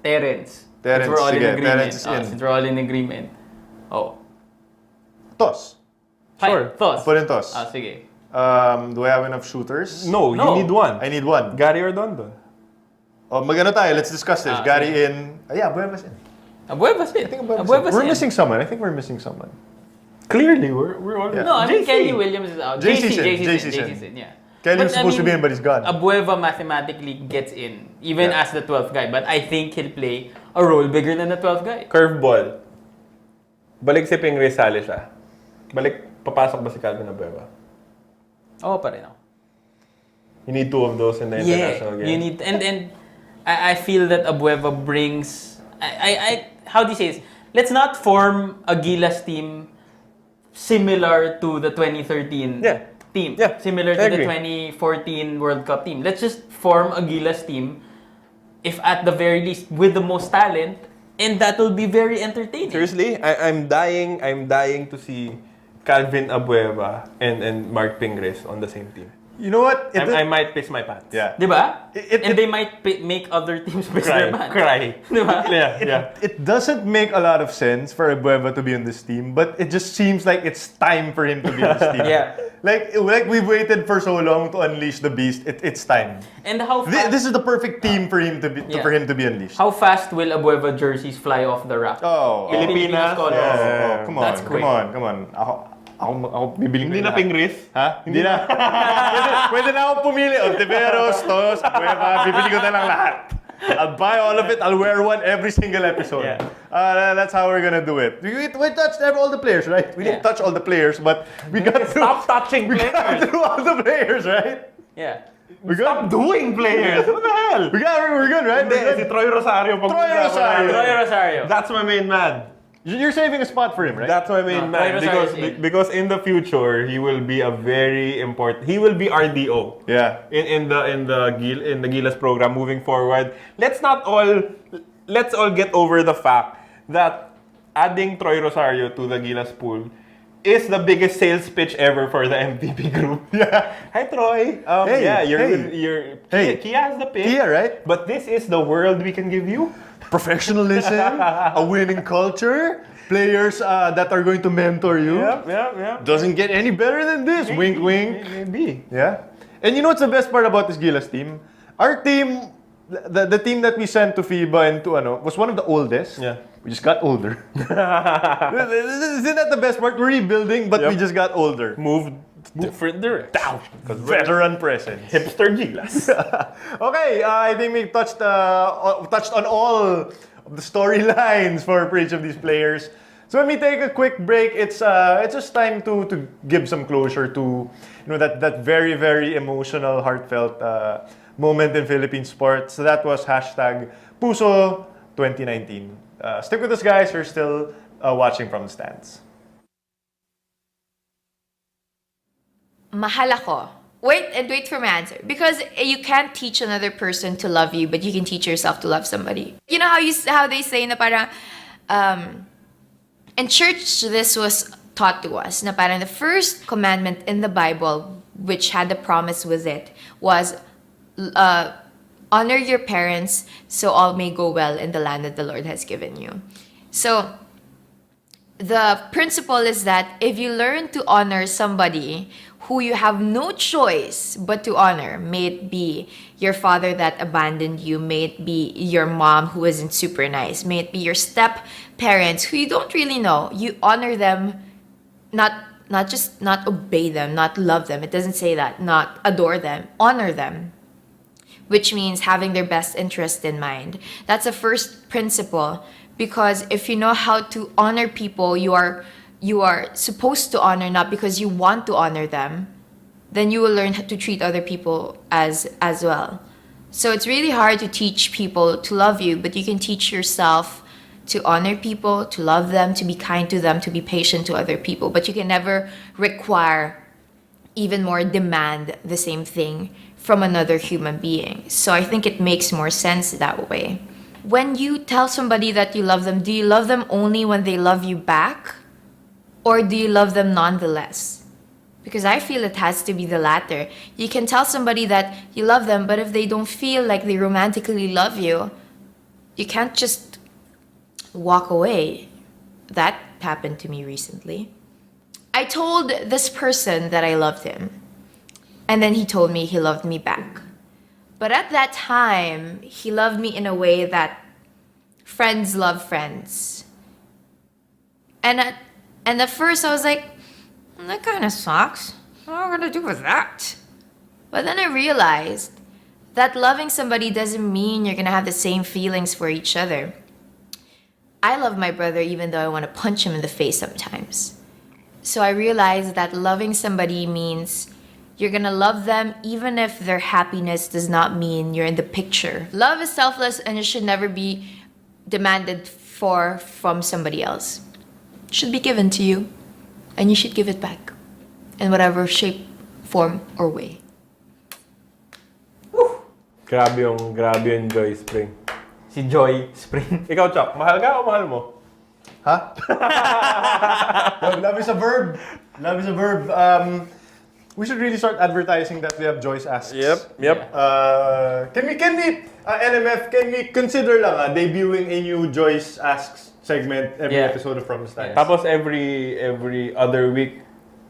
Terrence. Terrence, Since we're all sige, in agreement. Terrence is in. Since we're all in agreement. Oh. Tos. Fine. Sure. Thoughts? Put in Tos. Sige. Do I have enough shooters? No, No. you need one. I need one. Gary or Dondon? Oh, magano tayo. Let's discuss this. Ah, Gary in... yeah, Abueva's in. Abueva's in. Abueva's We're in. missing someone. I think we're missing someone. Clearly, we're all... Yeah. No, I mean JC. Kelly Williams is out. JC's in. JC's in, yeah. Kelly was But, I supposed to be mean, in, but he's gone. Abueva mathematically gets in, even Yeah. as the 12th guy. But I think he'll play a role bigger than the 12th guy. Curveball. Balik si Ping Rizales siya. Papasok ba si Calvin Abueva? Oo pa rin ako. You need two of those in the international game. You need and I feel that Abueva brings I how do you say this? Let's not form a Gilas team similar to the 2013 team. Yeah, Similar I to the agree. 2014 World Cup team. Let's just form a Gilas team, if at the very least with the most talent, and that will be very entertaining. Seriously, I'm dying to see Calvin Abueva and Mark Pingres on the same team. You know what? I might piss my pants. Yeah. Diba? It- And they might make other teams piss their pants. Cry. Diba? Yeah. It doesn't make a lot of sense for Abueva to be on this team, but it just seems like it's time for him to be on this team. Yeah. Like we've waited for so long to unleash the beast. It's time. And how fast, This is the perfect team for him to be Yeah. for him to be unleashed. how fast will Abueva jerseys fly off the rack? Oh, Pilipinas colors. oh, come on, That's quick. come on. Ako bibiling Hindi ko na lahat. Pingres? Ha? Hindi na. pwede na ako pumili. Ontiveros, Tos, Abueva, bibili ko na lang lahat. I'll buy all of it. I'll wear one every single episode. Yeah. That's how we're gonna do it. We touched all the players, right? We didn't Yeah. touch all the players, but we got through. Stop touching We got players. through all the players, right? Yeah. We Stop got. doing players. What the hell? We're good, right? Hindi, si Troy Rosario. Troy Rosario. Troy Rosario. That's my main man. You're saving a spot for him, right? That's my main No, man. Troy Rosario is in. Because in the future, he will be a very important... He will be RDO. Yeah. In the Gilas program moving forward. Let's all get over the fact that adding Troy Rosario to the Gilas Pool is the biggest sales pitch ever for the MVP group. Yeah. Hi Troy. Kia has the pick. Kia, right? But this is the world we can give you. Professionalism, a winning culture, players that are going to mentor you. Yeah. Doesn't get any better than this. Wink, wink. Maybe. Yeah. And you know what's the best part about this Gilas team? Our team the team that we sent to FIBA and to was one of the oldest. Yeah. We just got older. Isn't that the best part? We're rebuilding, but we Yep. just got older. Moved different direction. Because Veteran presence. hipster Gilas. Okay, I think we touched on all of the storylines for each of these players. So when we take a quick break, it's just time to give some closure to that very, very emotional, heartfelt moment in Philippine sports. So that was #Puso 2019. Stick with us, guys. You're still watching from the stands. Mahal ako. Wait for my answer. Because you can't teach another person to love you, but you can teach yourself to love somebody. You know how they say na parang, in church, this was taught to us, na parang the first commandment in the Bible, which had the promise with it, was honor your parents so all may go well in the land that the Lord has given you. So, the principle is that if you learn to honor somebody who you have no choice but to honor, may it be your father that abandoned you, may it be your mom who isn't super nice, may it be your step parents who you don't really know, you honor them, not obey them, not love them. It doesn't say that. Not adore them, honor them, which means having their best interest in mind. That's the first principle, because if you know how to honor people you are supposed to honor, not because you want to honor them, then you will learn how to treat other people as well. So it's really hard to teach people to love you, but you can teach yourself to honor people, to love them, to be kind to them, to be patient to other people. But you can never require, even more demand the same thing from another human being. So I think it makes more sense that way. When you tell somebody that you love them, do you love them only when they love you back? Or do you love them nonetheless? Because I feel it has to be the latter. You can tell somebody that you love them, but if they don't feel like they romantically love you, you can't just walk away. That happened to me recently. I told this person that I loved him, and then he told me he loved me back. But at that time, he loved me in a way that friends love friends. And at first I was like, that kind of sucks. What am I gonna do with that? But then I realized that loving somebody doesn't mean you're gonna have the same feelings for each other. I love my brother even though I want to punch him in the face sometimes. So I realized that loving somebody means you're gonna love them even if their happiness does not mean you're in the picture. Love is selfless and it should never be demanded from somebody else. It should be given to you, and you should give it back in whatever shape, form, or way. Grabe yung Joy Spring. Si Joy Spring. Ikaw, Chuck, mahal ka o mahal mo? Huh? Love is a verb. Love is a verb. We should really start advertising that we have Joyce Asks. Yep. Can we NMF, can we consider lang debuting a new Joyce Asks segment every episode of From the Stands? Tapos every other week,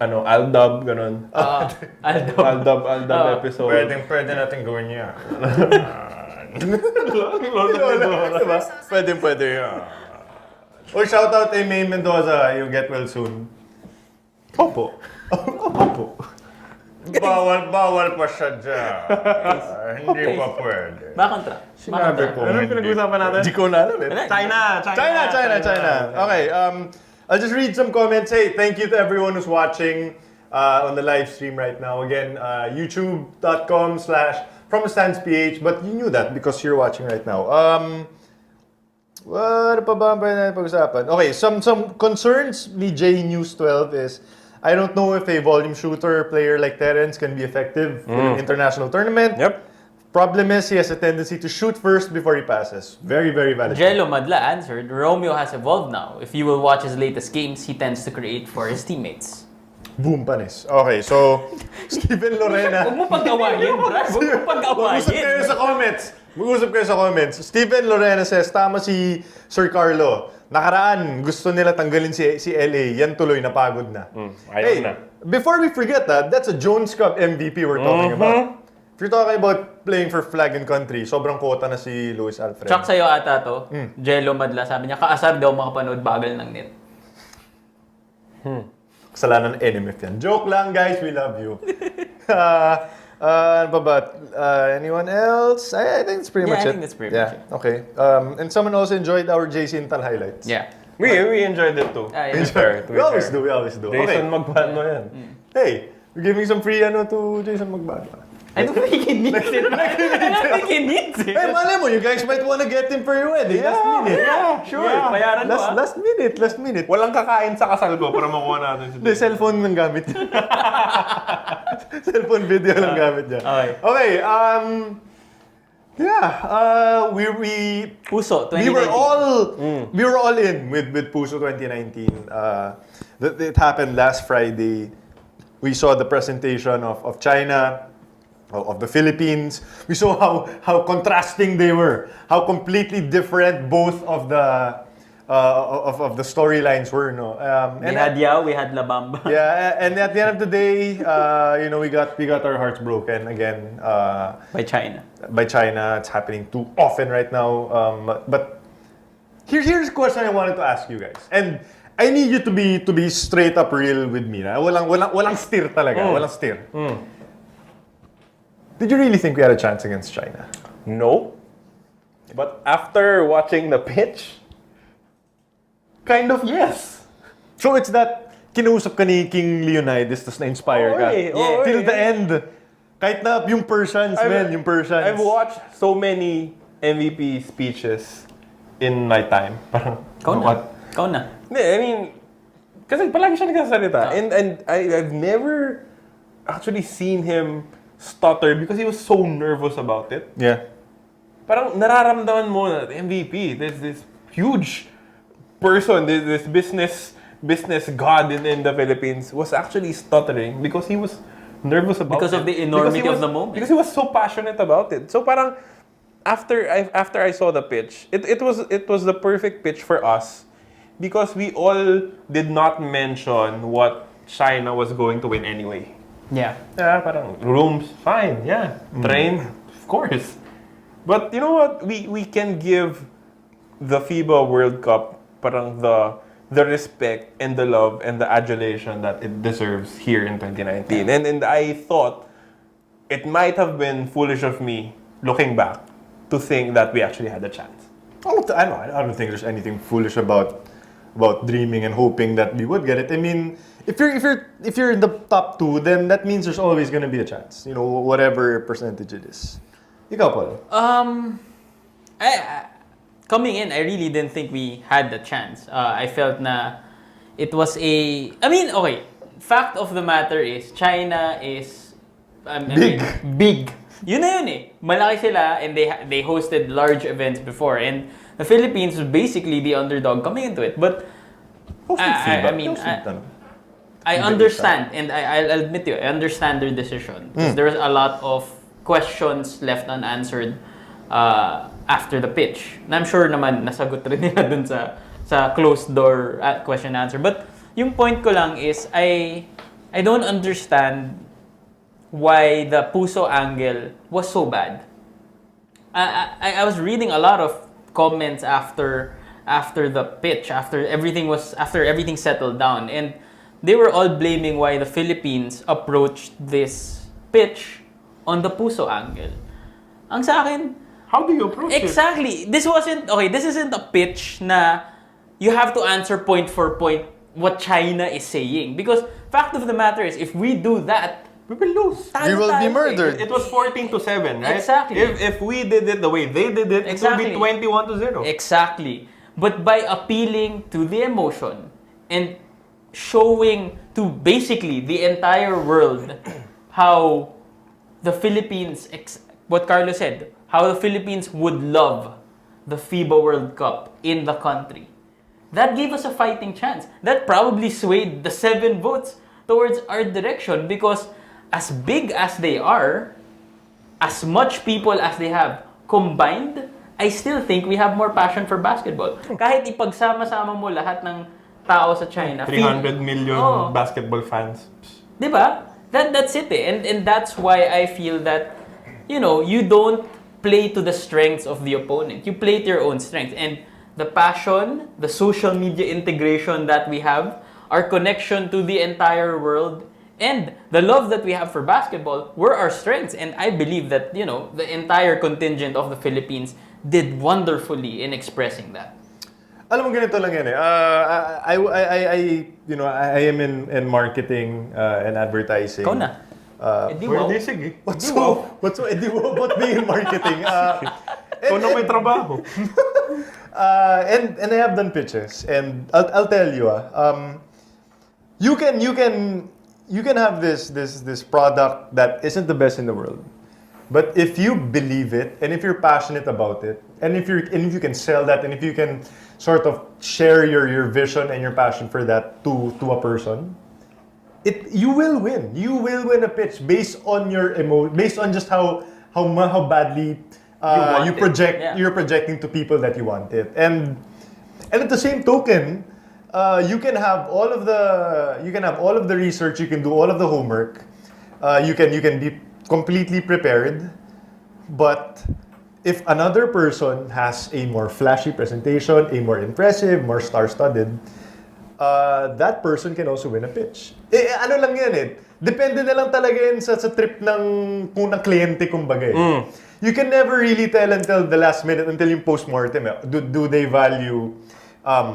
Aldab, ganon. Aldab episode. Pwede natin gawin niya. Pwede yan. Or shout out kay May Mendoza, you get well soon. Opo. Bawal pa siya dyan. Hindi pa pwede. Bakontra. Sinabi ko. Anong pinag-usapan natin? Hindi ko na alam eh. China. Okay, I'll just read some comments. Hey, thank you to everyone who's watching on the live stream right now. Again, youtube.com/FromTheStandsPH. But you knew that because you're watching right now. What pa ba ang pag-usapan? Okay, some concerns ni J News 12 is I don't know if a volume shooter player like Terence can be effective in an international tournament. Yep. Problem is, he has a tendency to shoot first before he passes. Very, very valid. Jello Madla answered, Romeo has evolved now. If you will watch his latest games, he tends to create for his teammates. Boom, panis. Okay, so, Steven Lorena. Huwag mo pag-awayin, Brad. Huwag mo pag-awayin. Mag-usap kayo sa comments. Steven Lorena says, tama si Sir Carlo. Nakaraan, gusto nila tanggalin si LA. Yan tuloy, napagod na. Ayaw na. Before we forget that, that's a Jones Cup MVP we're talking about. if you're talking about playing for flag and country, sobrang quota na si Luis Alfred. Chuck sa'yo ata to, Jello Madla, sabi niya, kaasar daw makapanood bagal ng net. Kasalanan ng NMF yan. Joke lang, guys. We love you. Ano pa ba? Anyone else? I think it's pretty much it. I think that's pretty much it. Okay. And someone also enjoyed our JC Intal highlights. Yeah. We enjoyed it too. Yeah. To be fair, to be We always fair. do. We always do. Jason Okay. Magbano yan. Hey, we're giving some free to Jason Magbano. I don't think he needs it. I don't think he needs it. Hey, malay mo, you guys might want to get him for your wedding. Last minute. Yeah, sure. Yeah. Bayaran mo, Last minute. Walang kakain sa kasal ko para makuha natin si Hindi, cellphone ng gamit niya. Cellphone video lang gamit niya. Okay. We Puso, 2019. we were all in with Puso 2019. It happened last Friday. We saw the presentation of China, of the Philippines. We saw how contrasting they were, how completely different both of the storylines were. No, We had Yao, we had La Bamba. yeah, and at the end of the day, we got our hearts broken again. By China. By China. It's happening too often right now. But here's a question I wanted to ask you guys. And I need you to be straight up real with me. Na? Walang steer talaga. Walang steer. Did you really think we had a chance against China? No. But after watching the pitch, kind of yes. So it's that kinausap ka ni King Leonidas tas na-inspire ka. Till the end. Kahit na yung Persians, yung Persians. I've watched so many MVP speeches in my time. Parang, Ikaw na. Hindi, I mean, kasi palagi siya nagsasalita. And I've never actually seen him stutter because he was so nervous about it. Yeah. Parang nararamdaman mo na MVP, this huge person, this business god in the Philippines was actually stuttering because he was nervous about Because it. of the enormity Because he of the moment. Because he was so passionate about it. So parang after I saw the pitch, it was the perfect pitch for us because we all did not mention what China was going to win anyway. Yeah. Yeah, parang rooms, fine, yeah. Train, of course. But you know what? We can give the FIBA World Cup parang the respect and the love and the adulation that it deserves here in 2019. And I thought it might have been foolish of me looking back to think that we actually had a chance. I don't think there's anything foolish about dreaming and hoping that we would get it. I mean, if you're in the top two, then that means there's always going to be a chance. Whatever percentage it is. Ikaw, Paul. Coming in, I really didn't think we had the chance. I felt na it was okay. Fact of the matter is, China is big. Yun na yun eh. Malaki sila and they hosted large events before. And the Philippines was basically the underdog coming into it. But I understand, and I'll admit to you, I understand their decision. Because there's a lot of questions left unanswered after the pitch. And I'm sure naman nasagot rin nila dun sa closed door question and answer. But yung point ko lang is I don't understand why the Puso angle was so bad. I was reading a lot of comments after the pitch, after everything settled down, and they were all blaming why the Philippines approached this pitch on the Puso angle. Ang sa akin, How do you approach it? exactly. This isn't a pitch na you have to answer point for point what China is saying. Because fact of the matter is, if we do that, We will lose. We will be murdered. It was 14-7, right? Exactly. If we did it the way they did it, Exactly. it would be 21-0. Exactly. But by appealing to the emotion and showing to basically the entire world how the Philippines, what Carlos said, how the Philippines would love the FIBA World Cup in the country. That gave us a fighting chance. That probably swayed the 7 votes towards our direction because as big as they are, as much people as they have combined, I still think we have more passion for basketball. Kahit ipagsama-sama mo lahat ng tao sa China. 300 million basketball fans. Diba? That's it eh. And that's why I feel that you don't play to the strengths of the opponent. You play to your own strengths. And the passion, the social media integration that we have, our connection to the entire world, and the love that we have for basketball were our strengths. And I believe that, the entire contingent of the Philippines did wonderfully in expressing that. Alam mo, ganito lang yan eh. I am in marketing and advertising. Ikaw na. Pwede, sige. What's so ediwo about being in marketing? Ikaw na may trabaho. And I have done pitches, and I'll tell you, you can have this product that isn't the best in the world, but if you believe it, and if you're passionate about it, and if you can sell that, and if you can sort of share your vision and your passion for that to a person, you will win. You will win a pitch based on your based on just how badly you're projecting to people that you want it. And at the same token, you can have all of the research, you can do all of the homework, you can be completely prepared, but if another person has a more flashy presentation, a more impressive, more star-studded, that person can also win a pitch. Ano lang yan eh. Depende na lang talaga yun sa trip ng kliyente, kumbaga eh. You can never really tell until the last minute, until yung post-mortem. Do they value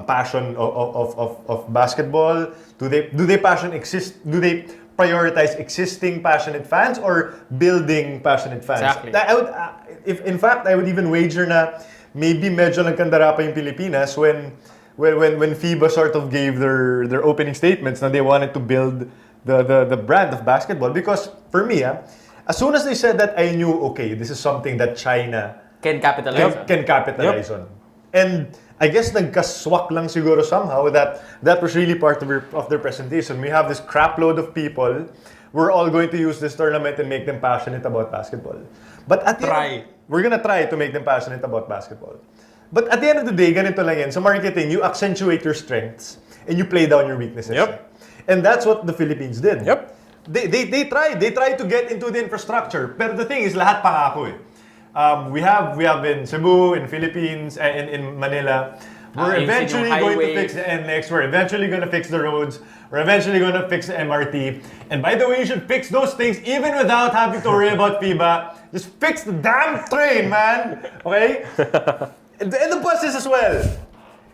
passion of basketball? Do they prioritize existing passionate fans or building passionate fans? Exactly. I would even wager na maybe medyo nagkandara pa yung Pilipinas when FIBA sort of gave their opening statements na they wanted to build the brand of basketball. Because for me, as soon as they said that, I knew, okay, this is something that China Can capitalize on. And I guess nagkaswak lang siguro somehow that was really part of their presentation. We have this crap load of people. We're all going to use this tournament and make them passionate about basketball. But at the end, we're gonna try to make them passionate about basketball. But at the end of the day, ganito lang yan. Sa marketing, you accentuate your strengths and you play down your weaknesses. Yep. And that's what the Philippines did. Yep. They tried to get into the infrastructure. Pero the thing is, lahat pangako eh. We have in Cebu, in Philippines, in Manila. We're eventually going to fix the NX. We're eventually going to fix the roads. We're eventually going to fix the MRT. And by the way, you should fix those things even without having to worry about FIBA. Just fix the damn train, man. Okay? And the buses as well.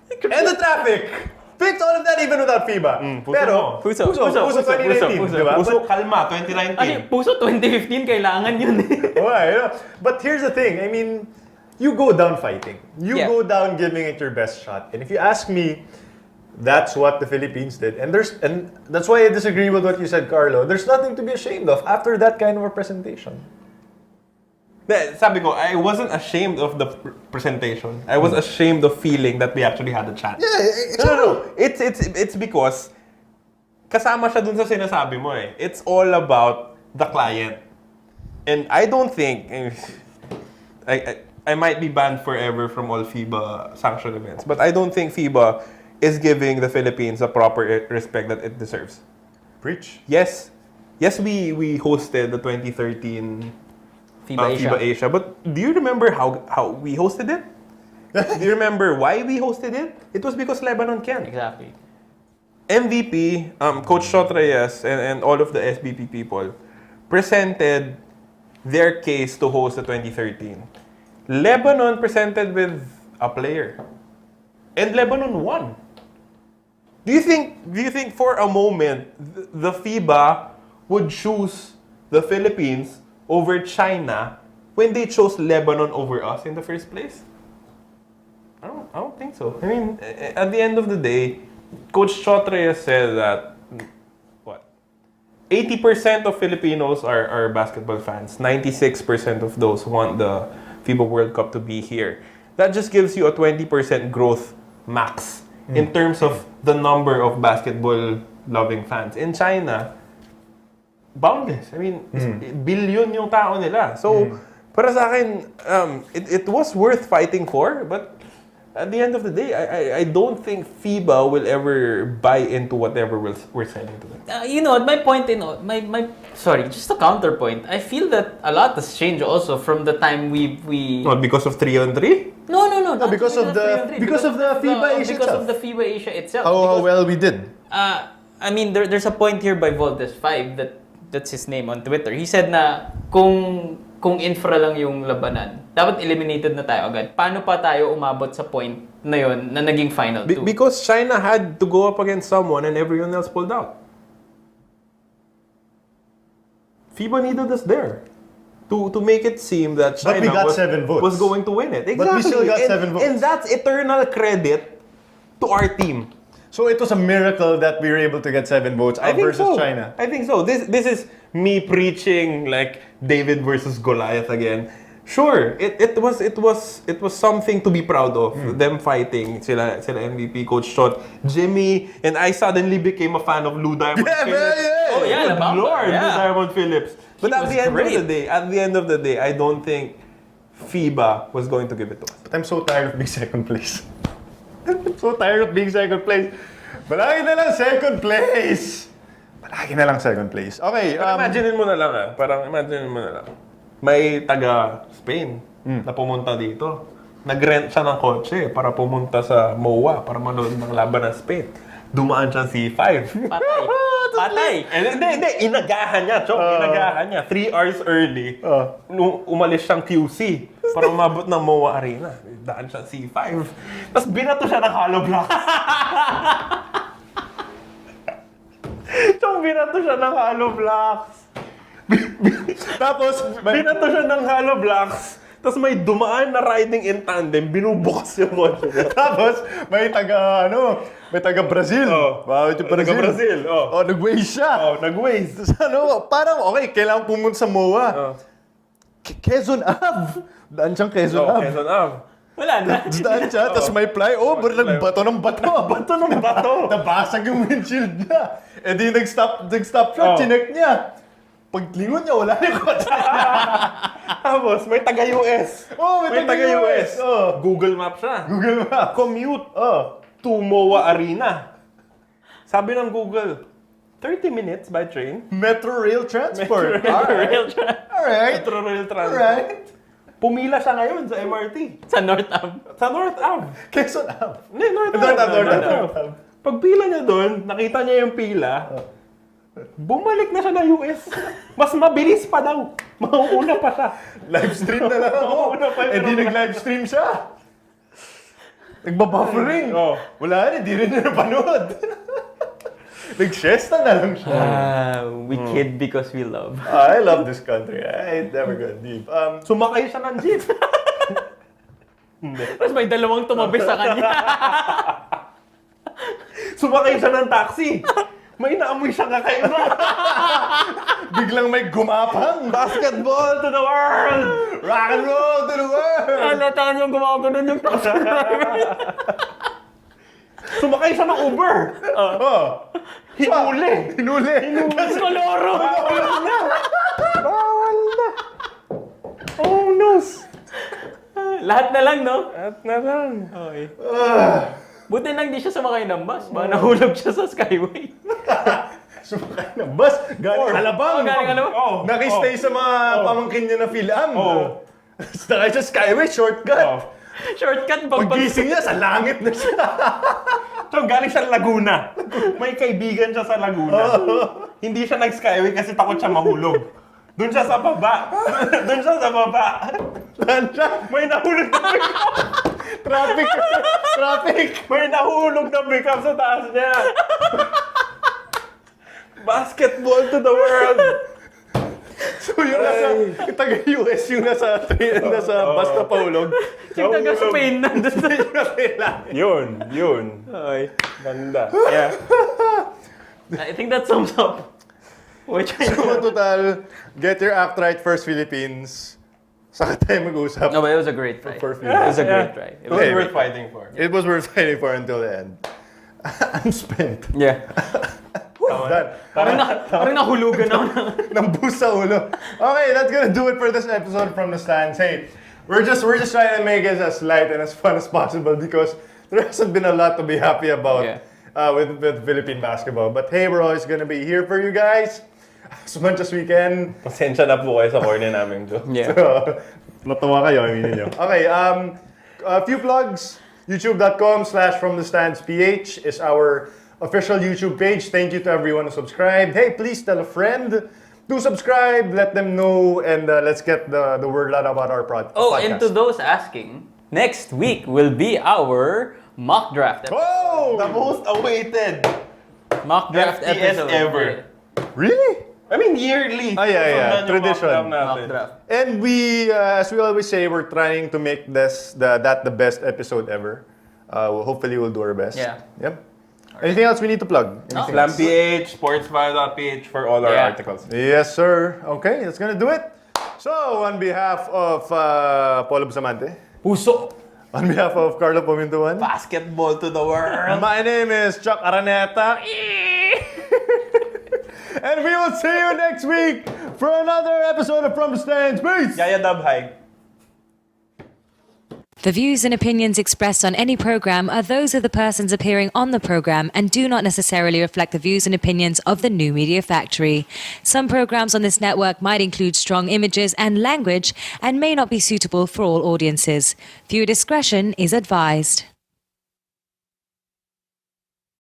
And the traffic. Fix all of that even without FIBA. Pero, Puso 2019, diba? Puso, kalma, 2019. Puso 2015, kailangan yun eh. Okay, but here's the thing. I mean, you go down fighting. You go down giving it your best shot. And if you ask me, that's what the Philippines did. And that's why I disagree with what you said, Carlo. There's nothing to be ashamed of after that kind of a presentation. Sabi ko, I wasn't ashamed of the presentation. I was ashamed of feeling that we actually had a chance. Yeah, No. It's because kasama siya dun sa sinasabi mo eh. It's all about the client. And I don't think I might be banned forever from all FIBA sanctioned events, but I don't think FIBA is giving the Philippines the proper respect that it deserves. Preach. Yes, we hosted the 2013 FIBA Asia. But do you remember how we hosted it? Do you remember why we hosted it? It was because Lebanon can. Exactly. MVP, Coach Shot Reyes, and all of the SBP people presented their case to host the 2013. Lebanon presented with a player. And Lebanon won. Do you think for a moment the FIBA would choose the Philippines over China when they chose Lebanon over us in the first place? I don't think so. I mean, at the end of the day, Coach Chotre said that 80% of Filipinos are basketball fans. 96% of those want the FIBA World Cup to be here. That just gives you a 20% growth max in terms of the number of basketball-loving fans. In China, boundless. I mean, billion yung tao nila. So, para sa akin, it was worth fighting for, but at the end of the day, I don't think FIBA will ever buy into whatever we're selling to them. You know, my point sorry, just a counterpoint. I feel that a lot has changed also from the time we Not because of 3-on-3? No, not because of the- 3-on-3, because of the FIBA Asia because itself. of the FIBA Asia itself. How Because, well we did. I mean, there's a point here by Voltes5 that's his name on Twitter. He said na kung infra lang yung labanan, dapat eliminated na tayo agad. Paano pa tayo umabot sa point na yon na naging final 2? Because China had to go up against someone and everyone else pulled out. FIBA needed us there to make it seem that But we China got 7 votes. was going to win it. Exactly. But we still got 7 votes. And that's eternal credit to our team. So it was a miracle that we were able to get 7 votes I think versus so. China. I think so. This is me preaching like David versus Goliath again. Sure, it was something to be proud of. Them fighting, sila MVP, Coach Sean, Jimmy, and I suddenly became a fan of Lou Diamond Phillips. Oh yeah, Good Labamba, Lord, yeah. Lou Diamond Phillips. But He at was the great. end of the day, I don't think FIBA was going to give it to us. But I'm so tired of being second place. I'm so tired of being second place. Palagi na lang second place. Palagi na lang second place. Okay, But imaginein mo na lang parang imaginein mo na lang. May taga Spain na pumunta dito. Nag-rent siya ng kotse para pumunta sa MOA para manood ng laban ng Spain. Dumaan siya C5. Patay. Hindi. Inagahan niya, Chok. Inagahan niya. 3 hours early. Nung umalis siyang QC para umabot ng MOA Arena. Daan siya C5. Tapos binato siya ng hollow blocks. Chok, binato siya ng hollow blocks. Tapos, Binato siya ng hollow blocks. Tapos may dumaan na riding in tandem, binubukas yung kotse niya. tapos may taga Brazil. Bakit yung Brazil? Taga-Brazil, nag-waze siya. Nag-waze. Tapos parang okay, kailangan pumunta sa MOA. Quezon Ave. Daan siyang Quezon Ave. Quezon Ave. Wala na. Daan siya, tapos may flyover, nagbato ng bato. Bato ng bato. Nabasag yung windshield niya. Eh di nag-stop siya, chinek niya. Paglingon niya, wala na yung kotse. Tapos may taga-US. May taga-US. Google Map siya. Google Maps. Commute to MOA Arena. Sabi ng Google, 30 minutes by train. Metro Rail Transport. Real tra- Alright. Metro Rail Transport. Alright. Pumila siya ngayon sa MRT. sa North Am. Sa North Ave. Quezon Ave. Hindi, North Ave. Pagpila niya doon, nakita niya yung pila. Bumalik na siya ng US. Mas mabilis pa daw. Mauuna pa siya. Live stream na lang ako. Mauuna pa Eh di nag-live stream siya. Nagbabuffering. Wala rin, di rin na napanood. Nag-siesta na lang siya. We kid because we love. I love this country. I never got deep. Sumakay siya ng jeep. Tapos may dalawang tumabi sa kanya. Sumakay siya ng taxi. May naamoy siyang kakaiba. Biglang may gumapang. Basketball to the world! Rock and roll to the world. Nalataan yung gumagano yung taxi driver. Sumakay siya ng Uber. Hinuli. Koloro. Bawal na. Oh, no. Lahat na lang, no? At na lang. Okay. Buti lang di siya sumakay ng bus. Baka nahulog siya sa Skyway. Sumakay ng bus. Galing Alabang. Galing Alabang. Nakistay sa mga pamangkin niya na Phil-Am. Nakay sa Skyway, shortcut. Shortcut. Pag-gising niya, sa langit na siya. So, galing siya Laguna. May kaibigan siya sa Laguna. Hindi siya nag-skyway kasi takot siya mahulog. Doon siya sa baba. Doon siya sa baba. Saan siya? May nahulog na pick-up. Traffic. May nahulog na pick-up sa taas niya. Basketball to the world. So yung nasa, taga-US yung nasa bus na pahulog. Yung taga Spain nandun sa Yun. Okay. Ganda. Yeah. I think that sums up. So total, get your act right first Philippines. Saka tayo mag-usap. No, but it was a great try. For It was a great try. It was worth fighting for. It was worth fighting for until the end. I'm spent. Yeah. Done. Parang nahulugan ako ng... Ng boost sa ulo. Okay, that's gonna do it for this episode from the stands. Hey, we're just trying to make it as light and as fun as possible because there hasn't been a lot to be happy about with Philippine basketball. But hey, we're always gonna be here for you guys as much as we can. Pasensya na po kayo sa corner namin, Joe. Yeah. So, natawa kayo, aminin nyo. Okay, a few plugs. YouTube.com/FromTheStandsPH is our official YouTube page. Thank you to everyone who subscribed. Hey, please tell a friend to subscribe. Let them know, and let's get the word out about our podcast. Oh, and to those asking, next week will be our mock draft episode. Oh! The most awaited Mock draft FTS episode. ever. Really? I mean, yearly. Yeah. Tradition. Mock draft. And we, as we always say, we're trying to make that the best episode ever. Hopefully, we'll do our best. Yeah. Yep. Anything else we need to plug? Anything Slam else? PH, SportsFile.ph for all our articles. Yes, sir. Okay, that's gonna do it. So, on behalf of Paulo Bustamante, Puso. on behalf of Carlo Pomintuan, Basketball to the world. my name is Chuck Araneta. And we will see you next week for another episode of From the Stands. Peace! Yaya Dub, hi. The views and opinions expressed on any program are those of the persons appearing on the program and do not necessarily reflect the views and opinions of the New Media Factory. Some programs on this network might include strong images and language and may not be suitable for all audiences. Viewer discretion is advised.